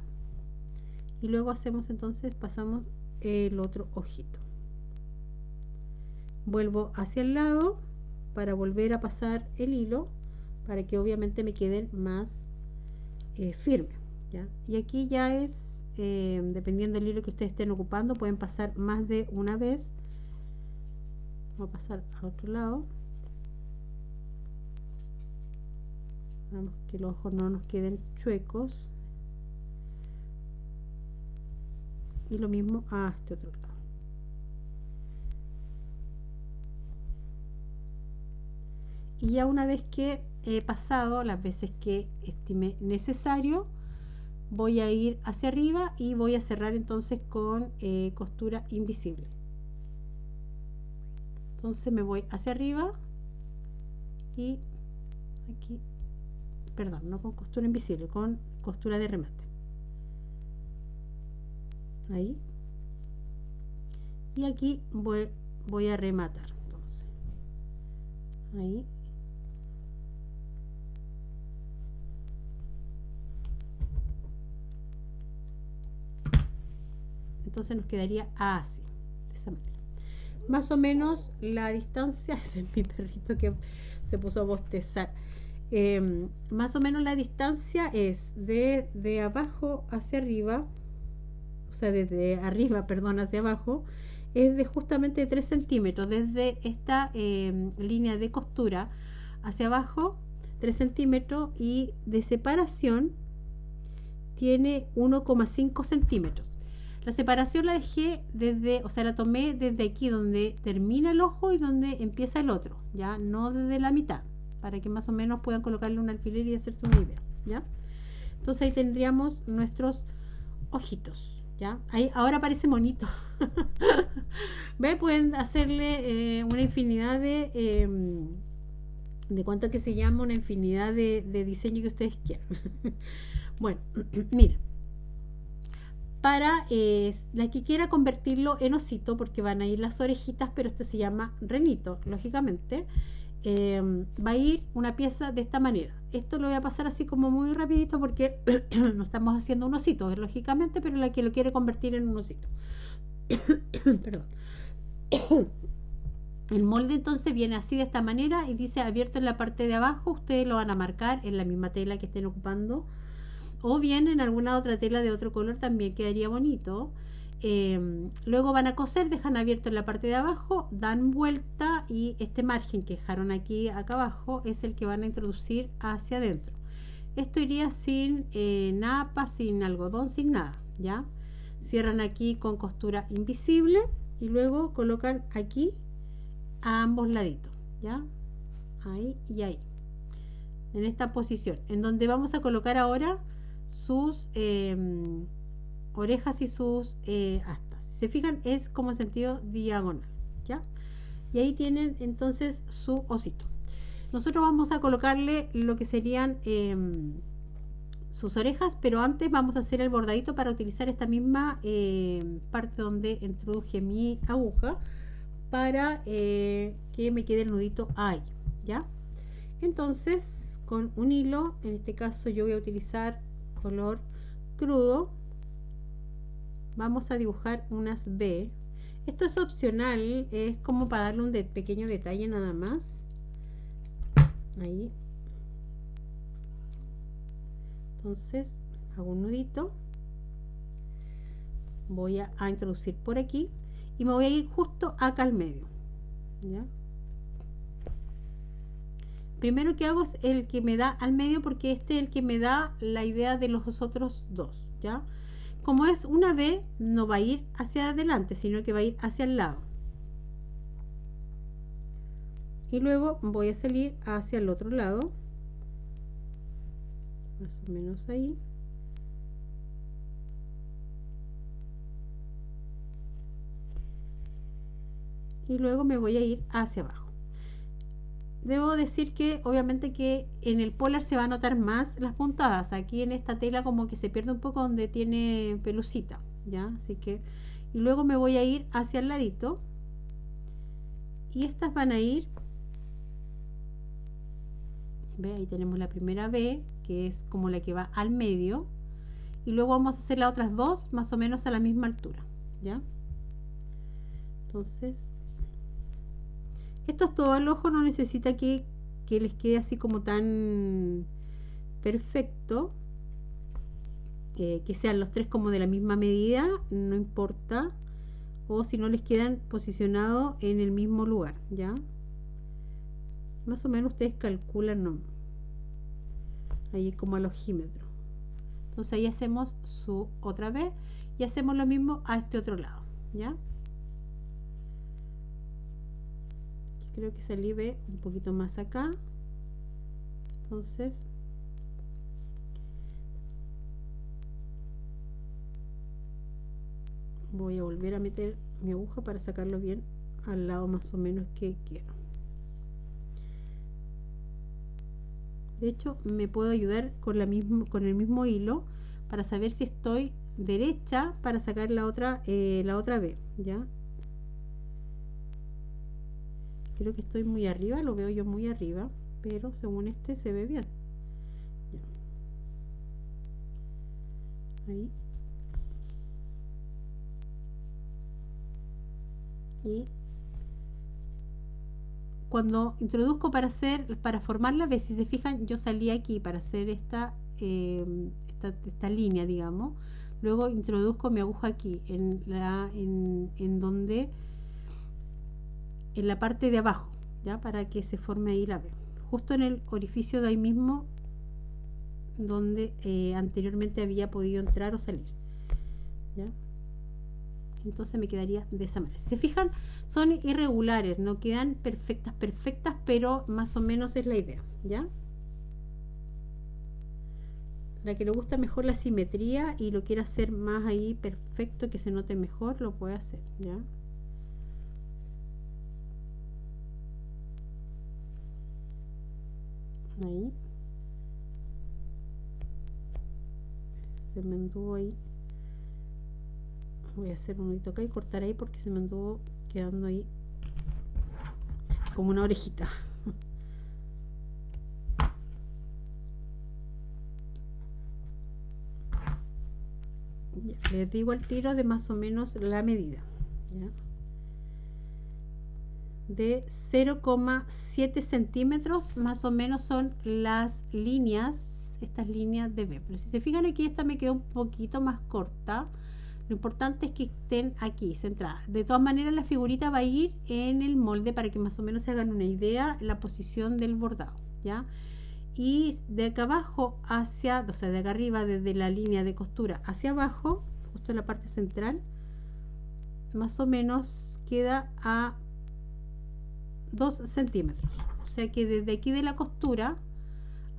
Y luego hacemos entonces, pasamos el otro ojito. Vuelvo hacia el lado para volver a pasar el hilo para que obviamente me queden más firmes, ¿ya? Y aquí ya es, dependiendo del hilo que ustedes estén ocupando, pueden pasar más de una vez. Voy a pasar al otro lado. Vamos que los ojos no nos queden chuecos. Y lo mismo a este otro lado. Y ya una vez que he pasado las veces que estime necesario, voy a ir hacia arriba y voy a cerrar entonces con costura invisible. Entonces me voy hacia arriba y aquí, perdón, no con costura invisible, con costura de remate. Ahí. Y aquí voy a rematar. Entonces, ahí. Entonces nos quedaría así, de esa manera. Más o menos la distancia, ese es mi perrito que se puso a bostezar. Más o menos la distancia es de abajo hacia arriba, o sea, desde arriba, perdón, hacia abajo, es de justamente 3 centímetros, desde esta línea de costura hacia abajo, 3 centímetros, y de separación tiene 1,5 centímetros. La separación la dejé desde, o sea, la tomé desde aquí donde termina el ojo y donde empieza el otro, ya, no desde la mitad, para que más o menos puedan colocarle un alfiler y hacerse una idea, ya. Entonces ahí tendríamos nuestros ojitos, ya. Ahí ahora parece bonito. ¿Ve? Pueden hacerle una infinidad de cuánto que se llama, una infinidad de diseño que ustedes quieran. Bueno, miren. Para la que quiera convertirlo en osito, porque van a ir las orejitas, pero este se llama renito, lógicamente, va a ir una pieza de esta manera. Esto lo voy a pasar así como muy rapidito porque no estamos haciendo un osito, lógicamente, pero la que lo quiere convertir en un osito. Perdón. El molde entonces viene así de esta manera y dice abierto en la parte de abajo. Ustedes lo van a marcar en la misma tela que estén ocupando, o bien en alguna otra tela de otro color, también quedaría bonito. Luego van a coser, dejan abierto en la parte de abajo, dan vuelta y este margen que dejaron aquí acá abajo es el que van a introducir hacia adentro. Esto iría sin napa, sin algodón, sin nada, ¿ya? Cierran aquí con costura invisible y luego colocan aquí a ambos laditos, ¿ya? Ahí y ahí, en esta posición, en donde vamos a colocar ahora sus orejas y sus astas. Si se fijan, es como sentido diagonal, ¿ya? Y ahí tienen entonces su osito. Nosotros vamos a colocarle lo que serían sus orejas, pero antes vamos a hacer el bordadito para utilizar esta misma parte donde introduje mi aguja para que me quede el nudito ahí, ¿ya? Entonces, con un hilo, en este caso yo voy a utilizar color crudo, vamos a dibujar unas B. Esto es opcional, es como para darle un pequeño detalle nada más. Ahí. Entonces hago un nudito, voy a introducir por aquí y me voy a ir justo acá al medio, ¿ya? Primero que hago es el que me da al medio, porque este es el que me da la idea de los otros dos, ¿ya? Como es una B, no va a ir hacia adelante, sino que va a ir hacia el lado. Y luego voy a salir hacia el otro lado, más o menos ahí. Y luego me voy a ir hacia abajo. Debo decir que obviamente que en el polar se va a notar más las puntadas. Aquí en esta tela como que se pierde un poco donde tiene pelucita, ¿ya? Así que, y luego me voy a ir hacia el ladito. Y estas van a ir, ve, ahí tenemos la primera B, que es como la que va al medio. Y luego vamos a hacer las otras dos más o menos a la misma altura, ¿ya? Entonces, esto es todo al ojo, no necesita que les quede así como tan perfecto, que sean los tres como de la misma medida, no importa, o si no les quedan posicionados en el mismo lugar, ¿ya? Más o menos ustedes calculan, ¿no? Ahí como al ojímetro. Entonces ahí hacemos su otra vez y hacemos lo mismo a este otro lado, ¿ya? Creo que salí ve un poquito más acá. Entonces voy a volver a meter mi aguja para sacarlo bien al lado más o menos que quiero. De hecho, me puedo ayudar con el mismo hilo para saber si estoy derecha para sacar la otra B, ¿ya? Creo que estoy muy arriba, lo veo yo muy arriba, pero según este se ve bien. Ya. Ahí. Y cuando introduzco para formar la B, si se fijan, yo salí aquí para hacer esta línea, digamos. Luego introduzco mi aguja aquí en la parte de abajo, ya, para que se forme ahí la B, justo en el orificio de ahí mismo donde anteriormente había podido entrar o salir, ya. Entonces me quedaría de esa manera. Si se fijan, son irregulares, no quedan perfectas, pero más o menos es la idea, ¿ya? La que le gusta mejor la simetría y lo quiere hacer más ahí perfecto, que se note mejor, lo puede hacer, ¿ya? Ahí. Se me anduvo ahí. Voy a hacer un nudito acá y cortar ahí porque se me anduvo quedando ahí como una orejita. Ya, les digo al tiro de más o menos la medida, ¿ya? De 0,7 centímetros más o menos son las líneas, estas líneas de B. Pero si se fijan aquí, esta me quedó un poquito más corta. Lo importante es que estén aquí centradas. De todas maneras, la figurita va a ir en el molde para que más o menos se hagan una idea la posición del bordado, ¿ya? Y de acá abajo hacia, o sea, de acá arriba, desde la línea de costura hacia abajo, justo en la parte central, más o menos queda a 2 centímetros. O sea que desde aquí de la costura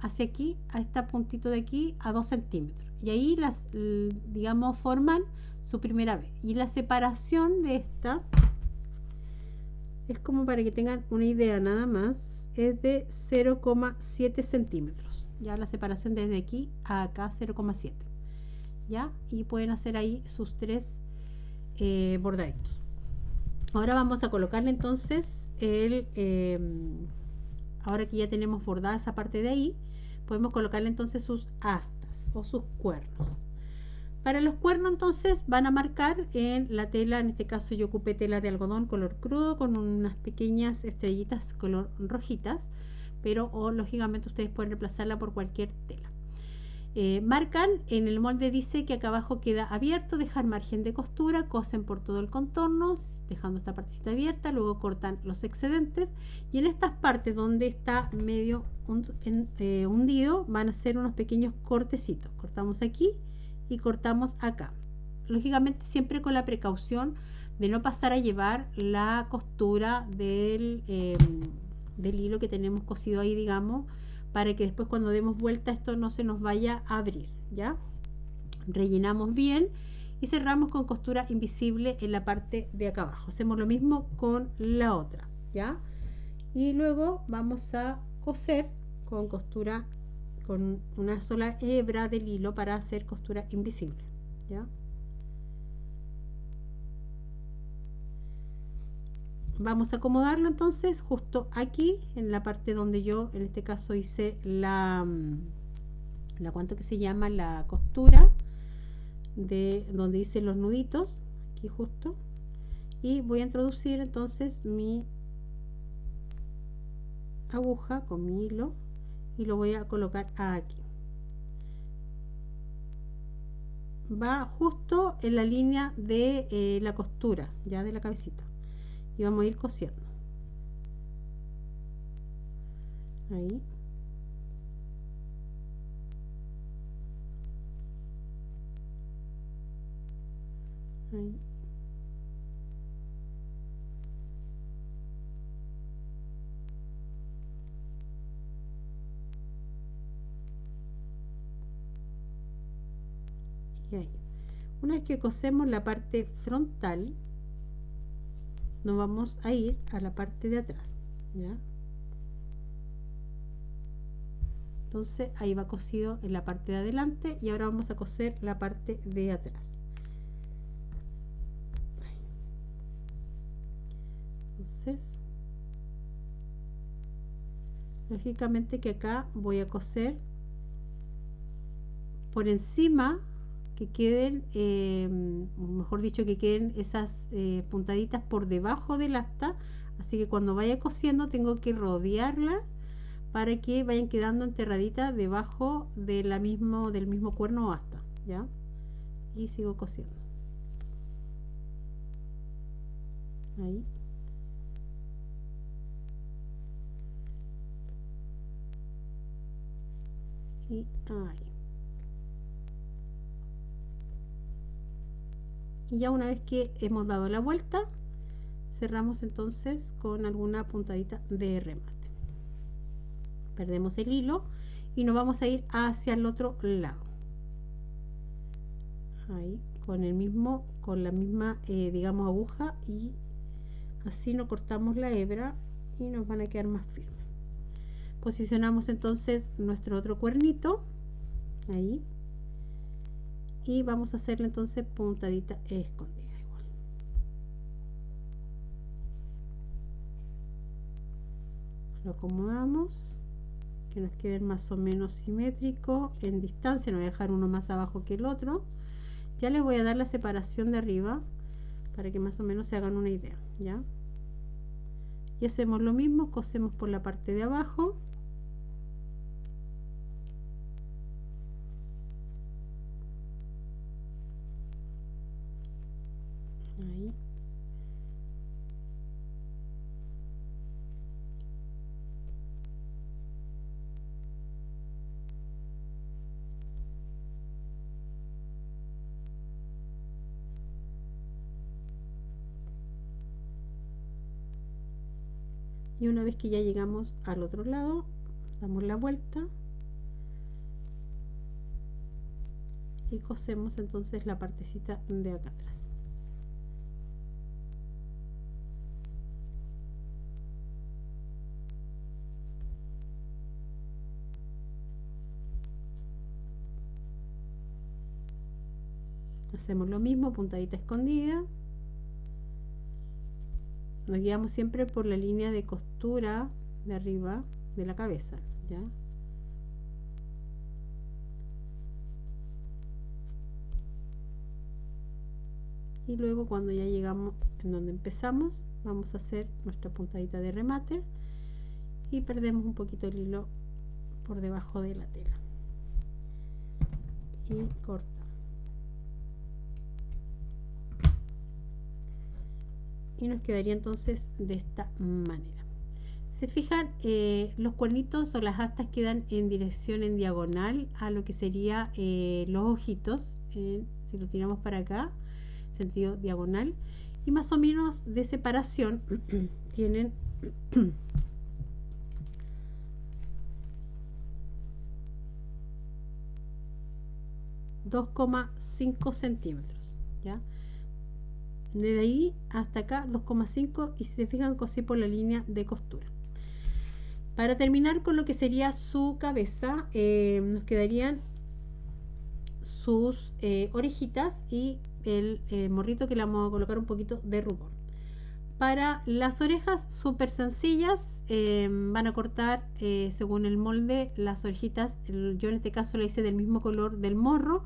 hacia aquí, a este puntito de aquí, a 2 centímetros. Y ahí las, digamos, forman su primera vez. Y la separación de esta es como para que tengan una idea nada más, es de 0,7 centímetros, ya la separación desde aquí a acá 0,7, ya, y pueden hacer ahí sus 3 bordaditos. Ahora vamos a colocarle entonces ahora que ya tenemos bordada esa parte de ahí, podemos colocarle entonces sus astas o sus cuernos. Para los cuernos entonces van a marcar en la tela, en este caso yo ocupé tela de algodón color crudo con unas pequeñas estrellitas color rojitas, pero lógicamente ustedes pueden reemplazarla por cualquier tela. Marcan, en el molde dice que acá abajo queda abierto, dejar margen de costura, cosen por todo el contorno, dejando esta partecita abierta, luego cortan los excedentes y en estas partes donde está medio hundido van a hacer unos pequeños cortecitos. Cortamos aquí y cortamos acá. Lógicamente siempre con la precaución de no pasar a llevar la costura del hilo que tenemos cosido ahí, digamos, para que después cuando demos vuelta esto no se nos vaya a abrir, ¿ya? Rellenamos bien y cerramos con costura invisible en la parte de acá abajo. Hacemos lo mismo con la otra, ¿ya? Y luego vamos a coser con costura, con una sola hebra del hilo para hacer costura invisible, ¿ya? Vamos a acomodarlo entonces justo aquí en la parte donde yo en este caso hice la cuánto que se llama la costura de donde hice los nuditos, aquí justo, y voy a introducir entonces mi aguja con mi hilo y lo voy a colocar aquí. Va justo en la línea de la costura, ya de la cabecita, y vamos a ir cosiendo ahí. Ahí. Y ahí. Una vez que cosemos la parte frontal, nos vamos a ir a la parte de atrás, ¿ya? Entonces ahí va cosido en la parte de adelante y ahora vamos a coser la parte de atrás. Entonces, lógicamente que acá voy a coser por encima, que queden, mejor dicho, que queden esas puntaditas por debajo del asta, así que cuando vaya cosiendo tengo que rodearlas para que vayan quedando enterraditas debajo de del mismo cuerno o asta, ¿ya? Y sigo cosiendo. Ahí. Y ahí. Y ya una vez que hemos dado la vuelta, cerramos entonces con alguna puntadita de remate. Perdemos el hilo y nos vamos a ir hacia el otro lado. Ahí, con la misma, digamos, aguja, y así no cortamos la hebra y nos van a quedar más firmes. Posicionamos entonces nuestro otro cuernito ahí y vamos a hacerle entonces puntadita escondida igual. Lo acomodamos que nos queden más o menos simétrico en distancia, no voy a dejar uno más abajo que el otro. Ya les voy a dar la separación de arriba para que más o menos se hagan una idea, ¿ya? Y hacemos lo mismo, cosemos por la parte de abajo. Ahí. Y una vez que ya llegamos al otro lado, damos la vuelta y cosemos entonces la partecita de acá atrás. Hacemos lo mismo, puntadita escondida. Nos guiamos siempre por la línea de costura de arriba de la cabeza, ¿ya? Y luego cuando ya llegamos en donde empezamos, vamos a hacer nuestra puntadita de remate y perdemos un poquito el hilo por debajo de la tela y corta. Y nos quedaría entonces de esta manera. Se fijan, los cuernitos o las astas quedan en dirección en diagonal a lo que sería los ojitos, si lo tiramos para acá, sentido diagonal, y más o menos de separación tienen 2,5 centímetros, ¿ya? Desde ahí hasta acá 2,5, y si se fijan cosí por la línea de costura. Para terminar con lo que sería su cabeza, nos quedarían sus orejitas y el morrito que le vamos a colocar un poquito de rubor. Para las orejas súper sencillas, van a cortar según el molde las orejitas. Yo en este caso le hice del mismo color del morro,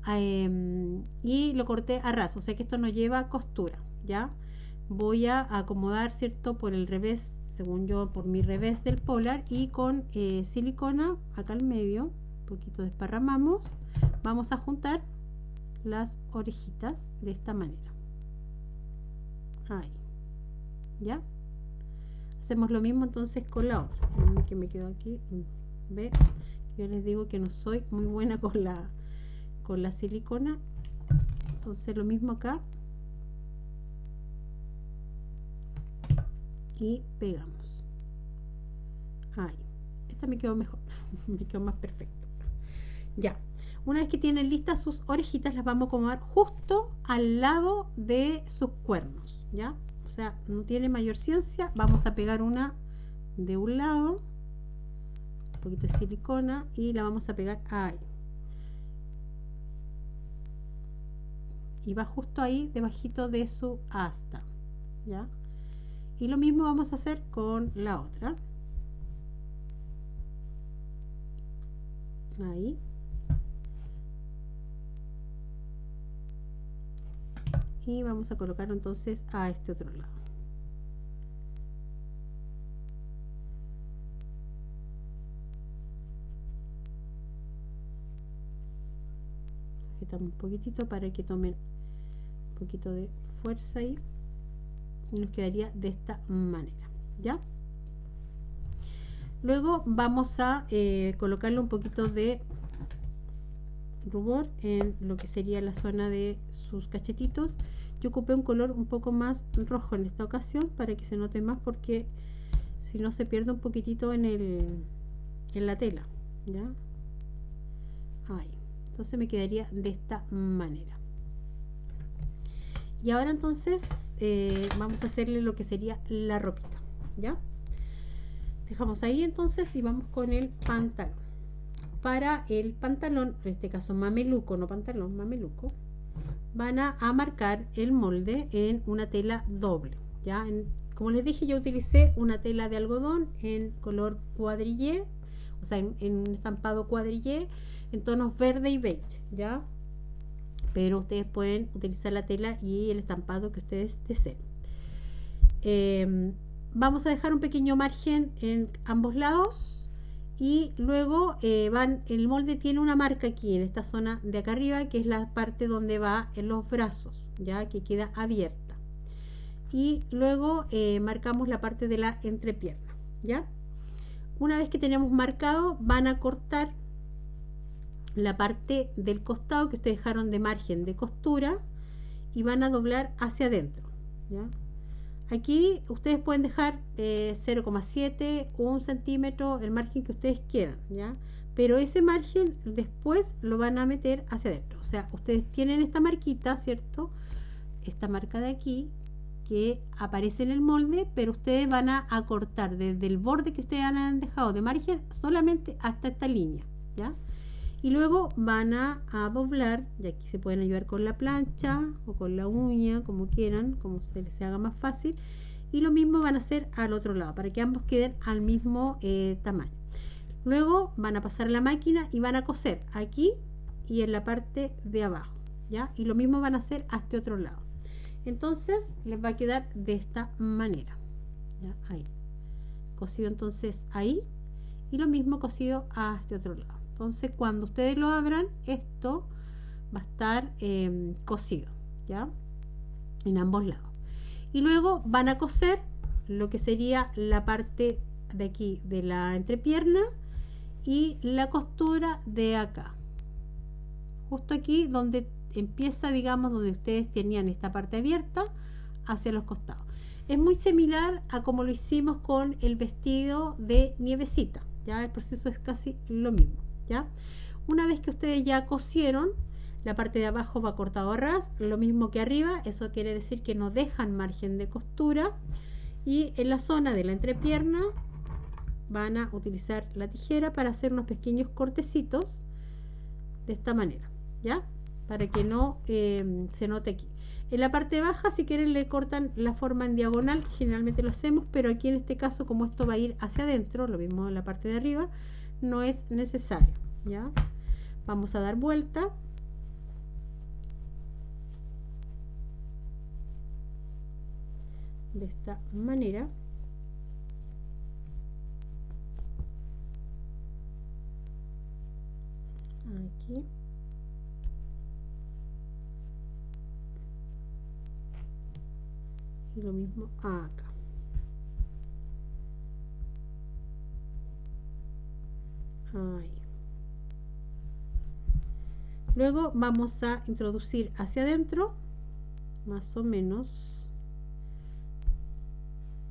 y lo corté a ras, o sea que esto no lleva costura, ¿ya? Voy a acomodar, ¿cierto?, por el revés, según yo, por mi revés del polar, y con silicona acá al medio, un poquito desparramamos, vamos a juntar las orejitas de esta manera. Ahí, ¿ya? Hacemos lo mismo entonces con la otra, que me quedo aquí. Ve, yo les digo que no soy muy buena con la silicona, entonces lo mismo acá y pegamos. Ahí, esta me quedó mejor, me quedó más perfecto. Ya, una vez que tienen listas sus orejitas, las vamos a acomodar justo al lado de sus cuernos, ¿ya? O sea, no tiene mayor ciencia. Vamos a pegar una de un lado, un poquito de silicona, y la vamos a pegar ahí. Y va justo ahí debajito de su asta, ¿ya? Y lo mismo vamos a hacer con la otra. Ahí. Y vamos a colocar entonces a este otro lado. Agitamos un poquitito para que tomen un poquito de fuerza ahí, y nos quedaría de esta manera, ¿ya? Luego vamos a colocarle un poquito de rubor en lo que sería la zona de sus cachetitos. Yo ocupé un color un poco más rojo en esta ocasión para que se note más, porque si no se pierde un poquitito en la tela, ¿ya? Ahí. Entonces me quedaría de esta manera. Y ahora entonces vamos a hacerle lo que sería la ropita, ¿ya? Dejamos ahí entonces y vamos con el pantalón. Para el pantalón, en este caso mameluco, no pantalón, mameluco, van a marcar el molde en una tela doble, ¿ya? Como les dije, yo utilicé una tela de algodón en color cuadrillé, o sea, en un estampado cuadrillé en tonos verde y beige, ¿ya? Pero ustedes pueden utilizar la tela y el estampado que ustedes deseen. Vamos a dejar un pequeño margen en ambos lados, y luego el molde tiene una marca aquí en esta zona de acá arriba, que es la parte donde va en los brazos, ya que queda abierta, y luego marcamos la parte de la entrepierna, ¿ya? Una vez que tenemos marcado, van a cortar la parte del costado que ustedes dejaron de margen de costura y van a doblar hacia adentro, ¿ya? Aquí ustedes pueden dejar 0,7, 1 centímetro, el margen que ustedes quieran, ¿ya? Pero ese margen después lo van a meter hacia adentro. O sea, ustedes tienen esta marquita, ¿cierto? Esta marca de aquí que aparece en el molde, pero ustedes van a cortar desde el borde que ustedes han dejado de margen solamente hasta esta línea, ¿ya? y luego van a doblar, y aquí se pueden ayudar con la plancha o con la uña, como quieran, como se les haga más fácil, y lo mismo van a hacer al otro lado para que ambos queden al mismo tamaño. Luego van a pasar a la máquina y van a coser aquí y en la parte de abajo, ¿ya? Y lo mismo van a hacer a este otro lado. Entonces les va a quedar de esta manera, ¿ya? Ahí cosido, entonces ahí, y lo mismo cosido a este otro lado. Entonces cuando ustedes lo abran, esto va a estar cosido, ¿ya? En ambos lados. Y luego van a coser lo que sería la parte de aquí de la entrepierna y la costura de acá, justo aquí donde empieza, digamos, donde ustedes tenían esta parte abierta hacia los costados. Es muy similar a como lo hicimos con el vestido de Nievecita, ya el proceso es casi lo mismo, ya. Una vez que ustedes ya cosieron, la parte de abajo va cortado a ras, lo mismo que arriba, eso quiere decir que no dejan margen de costura, y en la zona de la entrepierna van a utilizar la tijera para hacer unos pequeños cortecitos de esta manera, ¿ya? Para que no se note aquí. En la parte baja, si quieren, le cortan la forma en diagonal, que generalmente lo hacemos, pero aquí en este caso, como esto va a ir hacia adentro, lo mismo en la parte de arriba, no es necesario, ¿ya? Vamos a dar vuelta. De esta manera. Aquí. Y lo mismo acá. Ahí. Luego vamos a introducir hacia adentro, más o menos,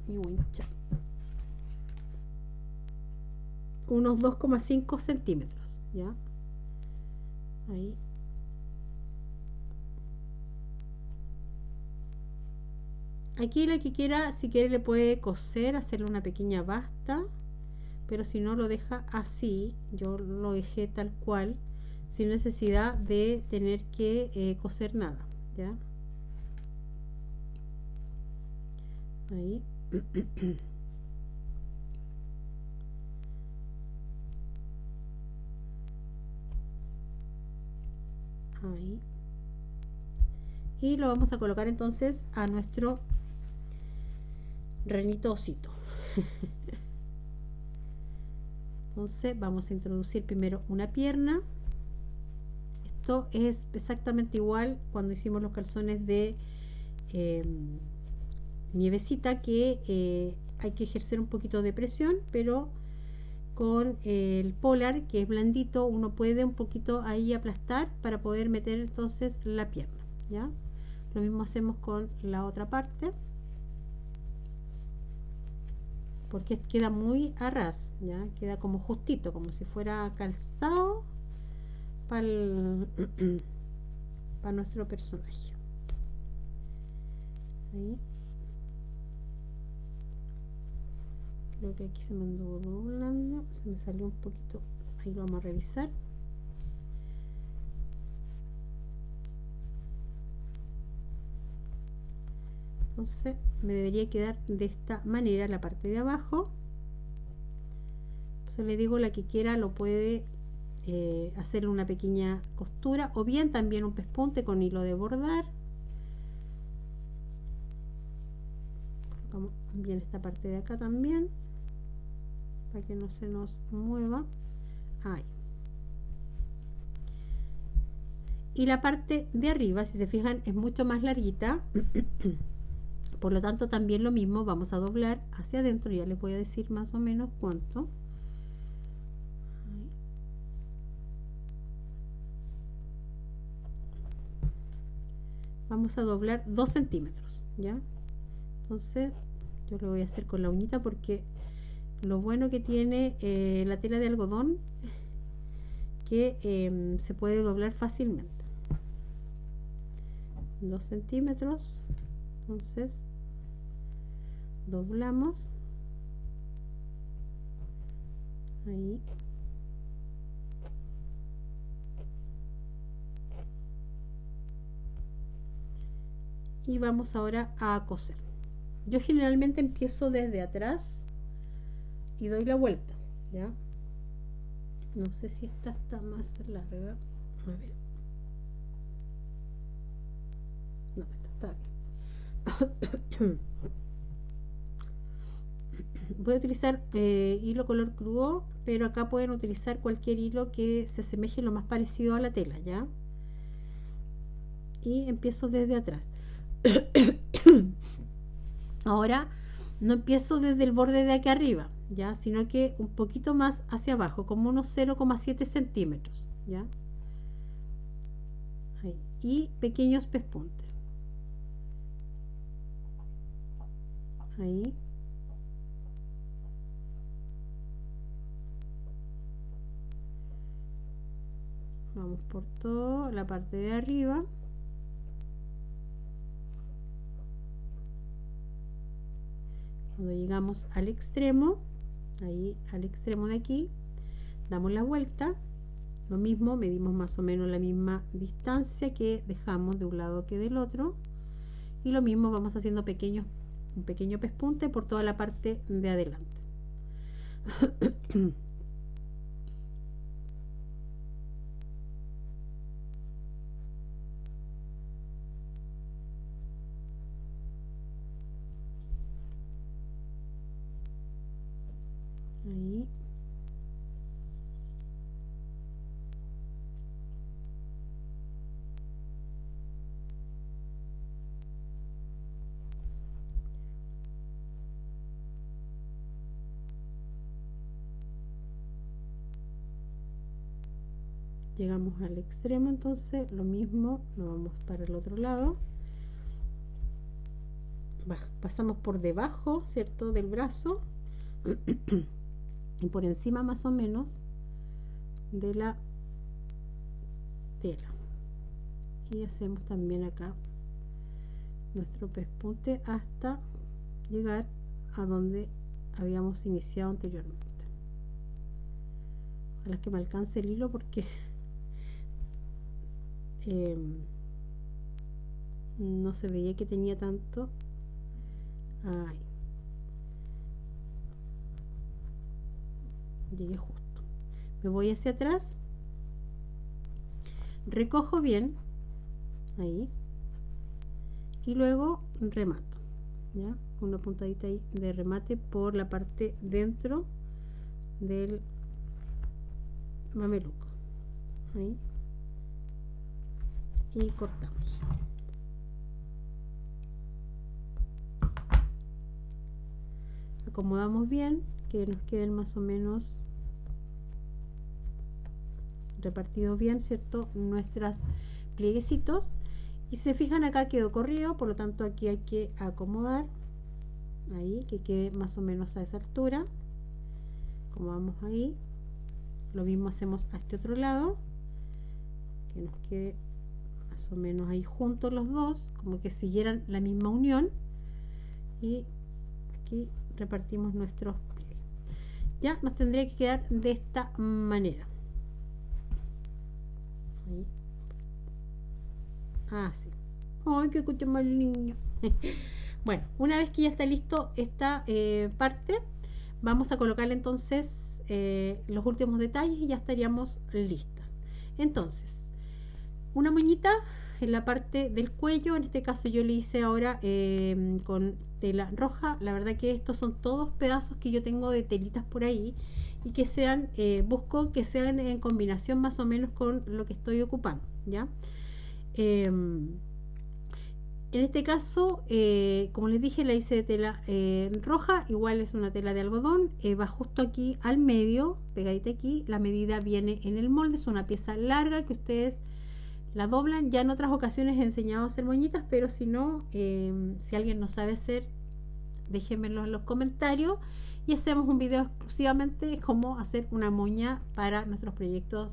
mi wincha, unos 2,5 centímetros, ¿ya? Ahí. Aquí la que quiera, si quiere le puede coser, hacerle una pequeña basta, pero si no lo deja así, yo lo dejé tal cual, sin necesidad de tener que coser nada, ¿ya? Ahí. Ahí. Y lo vamos a colocar entonces a nuestro renito osito. Entonces vamos a introducir primero una pierna. Esto es exactamente igual cuando hicimos los calzones de Nievecita, que hay que ejercer un poquito de presión, pero con el polar, que es blandito, uno puede un poquito ahí aplastar para poder meter entonces la pierna, ¿ya? Lo mismo hacemos con la otra parte, porque queda muy a ras, ¿ya? Queda como justito, como si fuera calzado para nuestro personaje. Ahí. Creo que aquí se me anduvo doblando, se me salió un poquito, ahí lo vamos a revisar. Entonces me debería quedar de esta manera la parte de abajo. Entonces le digo, la que quiera lo puede hacer una pequeña costura, o bien también un pespunte con hilo de bordar. Colocamos bien esta parte de acá también, para que no se nos mueva. Ahí. Y la parte de arriba, si se fijan, es mucho más larguita. Por lo tanto, también lo mismo, vamos a doblar hacia adentro. Ya les voy a decir más o menos cuánto. Vamos a doblar 2 centímetros, ¿ya? Entonces, yo lo voy a hacer con la uñita, porque lo bueno que tiene la tela de algodón, que se puede doblar fácilmente. 2 centímetros. Entonces doblamos ahí, y vamos ahora a coser. Yo generalmente empiezo desde atrás y doy la vuelta, ¿ya? No sé si esta está más larga. A ver. No, esta está bien. Voy a utilizar hilo color crudo, pero acá pueden utilizar cualquier hilo que se asemeje lo más parecido a la tela, ¿ya? Y empiezo desde atrás. Ahora no empiezo desde el borde de aquí arriba, ¿ya? Sino que un poquito más hacia abajo, como unos 0,7 centímetros, ¿ya? Ahí. Y pequeños pespuntes. Ahí. Vamos por toda la parte de arriba. Cuando llegamos al extremo, ahí al extremo de aquí, damos la vuelta. Lo mismo, medimos más o menos la misma distancia que dejamos de un lado que del otro. Y lo mismo vamos haciendo un pequeño pespunte por toda la parte de adelante. Ahí. Llegamos al extremo, entonces lo mismo, nos vamos para el otro lado. Pasamos por debajo, ¿cierto?, del brazo y por encima más o menos de la tela, y hacemos también acá nuestro pespunte hasta llegar a donde habíamos iniciado anteriormente. Ojalá que me alcance el hilo porque no se veía que tenía tanto. Ahí. Llegué justo. Me voy hacia atrás, recojo bien ahí y luego remato, ya, con una puntadita ahí de remate por la parte dentro del mameluco, ahí, y cortamos. Acomodamos bien, que nos queden más o menos repartidos bien, ¿cierto?, nuestras plieguecitos. Y se fijan, acá quedó corrido, por lo tanto aquí hay que acomodar ahí, que quede más o menos a esa altura. Acomodamos ahí. Lo mismo hacemos a este otro lado, que nos quede más o menos ahí juntos los dos, como que siguieran la misma unión. Y aquí repartimos nuestros pliegues. Ya nos tendría que quedar de esta manera. Ahí. Así. Ay, que escucha más niño. Bueno, una vez que ya está listo esta parte, vamos a colocarle entonces los últimos detalles y ya estaríamos listas. Entonces, una moñita en la parte del cuello. En este caso yo le hice ahora con tela roja. La verdad que estos son todos pedazos que yo tengo de telitas por ahí y que sean, busco que sean en combinación más o menos con lo que estoy ocupando, ¿ya? En este caso, como les dije, la hice de tela roja. Igual es una tela de algodón, va justo aquí al medio, pegadita aquí. La medida viene en el molde, es una pieza larga que ustedes la doblan. Ya en otras ocasiones he enseñado a hacer moñitas, pero si no, si alguien no sabe hacer, déjenmelo en los comentarios y hacemos un video exclusivamente cómo hacer una moña para nuestros proyectos,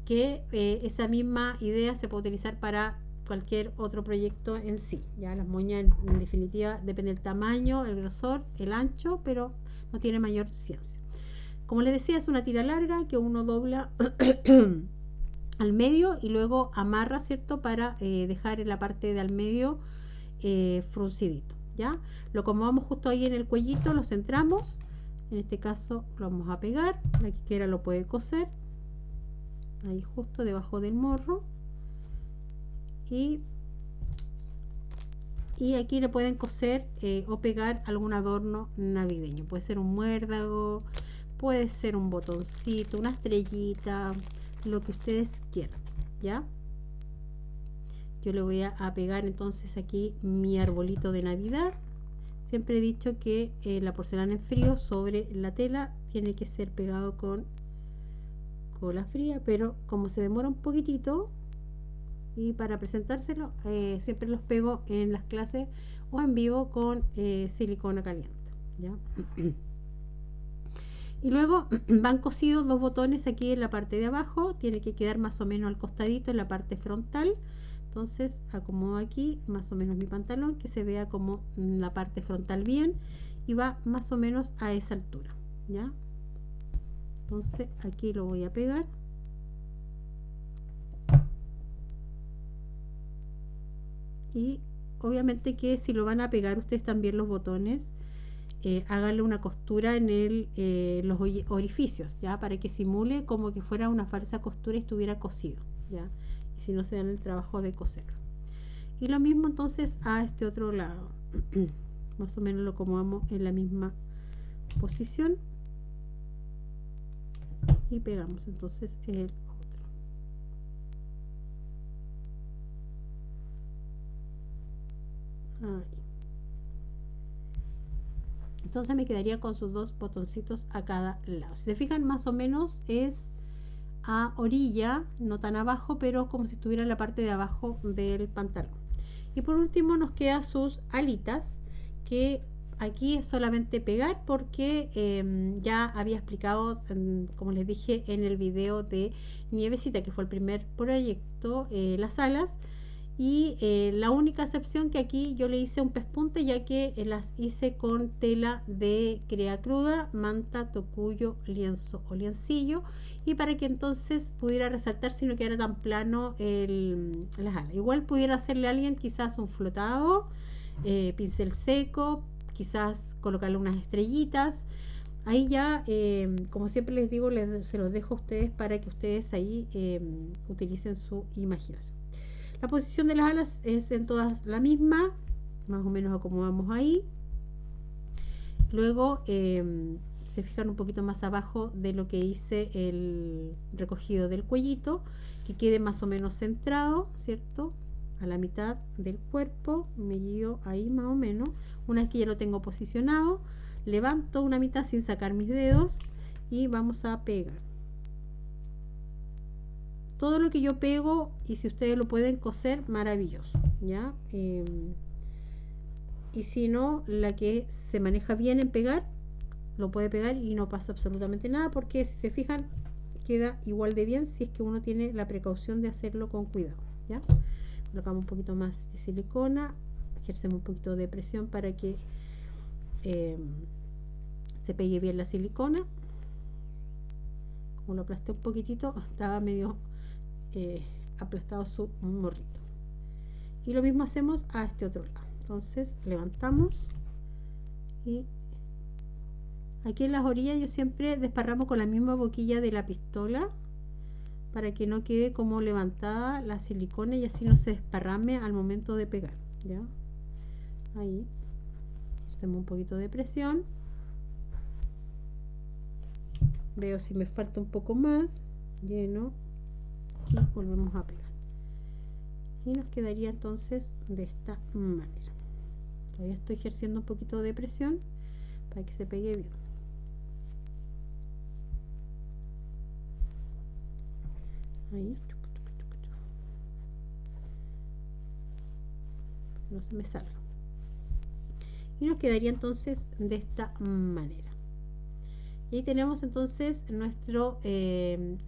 que esa misma idea se puede utilizar para cualquier otro proyecto en sí. Ya las moñas en definitiva depende del tamaño, el grosor, el ancho, pero no tiene mayor ciencia. Como les decía, es una tira larga que uno dobla al medio y luego amarra, ¿cierto?, para dejar en la parte de al medio fruncidito, ¿ya? Lo acomodamos justo ahí en el cuellito, lo centramos. En este caso lo vamos a pegar, la que quiera lo puede coser ahí justo debajo del morro, y aquí le pueden coser o pegar algún adorno navideño. Puede ser un muérdago, puede ser un botoncito, una estrellita, lo que ustedes quieran, ¿ya? Yo le voy a pegar entonces aquí mi arbolito de Navidad. Siempre he dicho que la porcelana en frío sobre la tela tiene que ser pegado con cola fría, pero como se demora un poquitito, y para presentárselo siempre los pego en las clases o en vivo con silicona caliente, ¿ya? Y luego van cosidos dos botones aquí en la parte de abajo, tiene que quedar más o menos al costadito en la parte frontal. Entonces acomodo aquí más o menos mi pantalón, que se vea como la parte frontal bien, y va más o menos a esa altura, ¿ya? Entonces aquí lo voy a pegar. Y obviamente que si lo van a pegar ustedes también los botones, háganle una costura en los orificios, ¿ya? Para que simule como que fuera una falsa costura y estuviera cosido, ¿ya? Y si no, se dan el trabajo de coserlo. Y lo mismo entonces a este otro lado. Más o menos lo acomodamos en la misma posición y pegamos entonces el otro. Ahí. Entonces me quedaría con sus dos botoncitos a cada lado. Si se fijan, más o menos es a orilla, no tan abajo, pero como si estuviera en la parte de abajo del pantalón. Y por último nos quedan sus alitas, que aquí es solamente pegar porque ya había explicado, como les dije en el video de Nievecita, que fue el primer proyecto, las alas. Y la única excepción que aquí yo le hice un pespunte, ya que las hice con tela de crea cruda, manta, tocuyo, lienzo o liencillo, y para que entonces pudiera resaltar si no quedara tan plano las alas. Igual pudiera hacerle a alguien quizás un flotado, pincel seco, quizás colocarle unas estrellitas. Ahí ya, como siempre les digo, se los dejo a ustedes para que ustedes ahí utilicen su imaginación. La posición de las alas es en todas la misma, más o menos acomodamos ahí. Luego se fijan un poquito más abajo de lo que hice el recogido del cuellito, que quede más o menos centrado, ¿cierto? A la mitad del cuerpo, me guío ahí más o menos. Una vez que ya lo tengo posicionado, levanto una mitad sin sacar mis dedos y vamos a pegar. Todo lo que yo pego, y si ustedes lo pueden coser, maravilloso, ¿ya? Y si no, la que se maneja bien en pegar, lo puede pegar y no pasa absolutamente nada, porque si se fijan, queda igual de bien si es que uno tiene la precaución de hacerlo con cuidado, ¿ya? Colocamos un poquito más de silicona, ejercemos un poquito de presión para que se pegue bien la silicona. Como lo aplasté un poquitito, estaba medio aplastado su morrito. Y lo mismo hacemos a este otro lado. Entonces levantamos, y aquí en las orillas yo siempre desparramo con la misma boquilla de la pistola para que no quede como levantada la silicona y así no se desparrame al momento de pegar, ¿ya? Ahí hacemos un poquito de presión, veo si me falta un poco más, lleno y volvemos a pegar, y nos quedaría entonces de esta manera. Todavía estoy ejerciendo un poquito de presión para que se pegue bien. Ahí, no se me salga, y nos quedaría entonces de esta manera. Y ahí tenemos entonces nuestro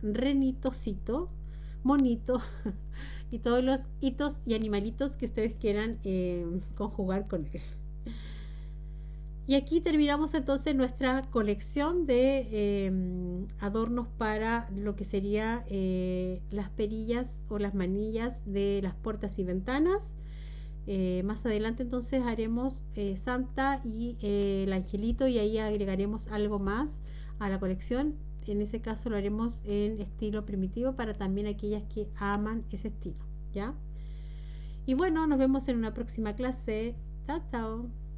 renitocito, monito y todos los hitos y animalitos que ustedes quieran conjugar con él. Y aquí terminamos entonces nuestra colección de adornos para lo que sería las perillas o las manillas de las puertas y ventanas. Más adelante entonces haremos Santa y el Angelito, y ahí agregaremos algo más a la colección. En ese caso lo haremos en estilo primitivo para también aquellas que aman ese estilo, ¿ya? Y bueno, nos vemos en una próxima clase. Chao, chao.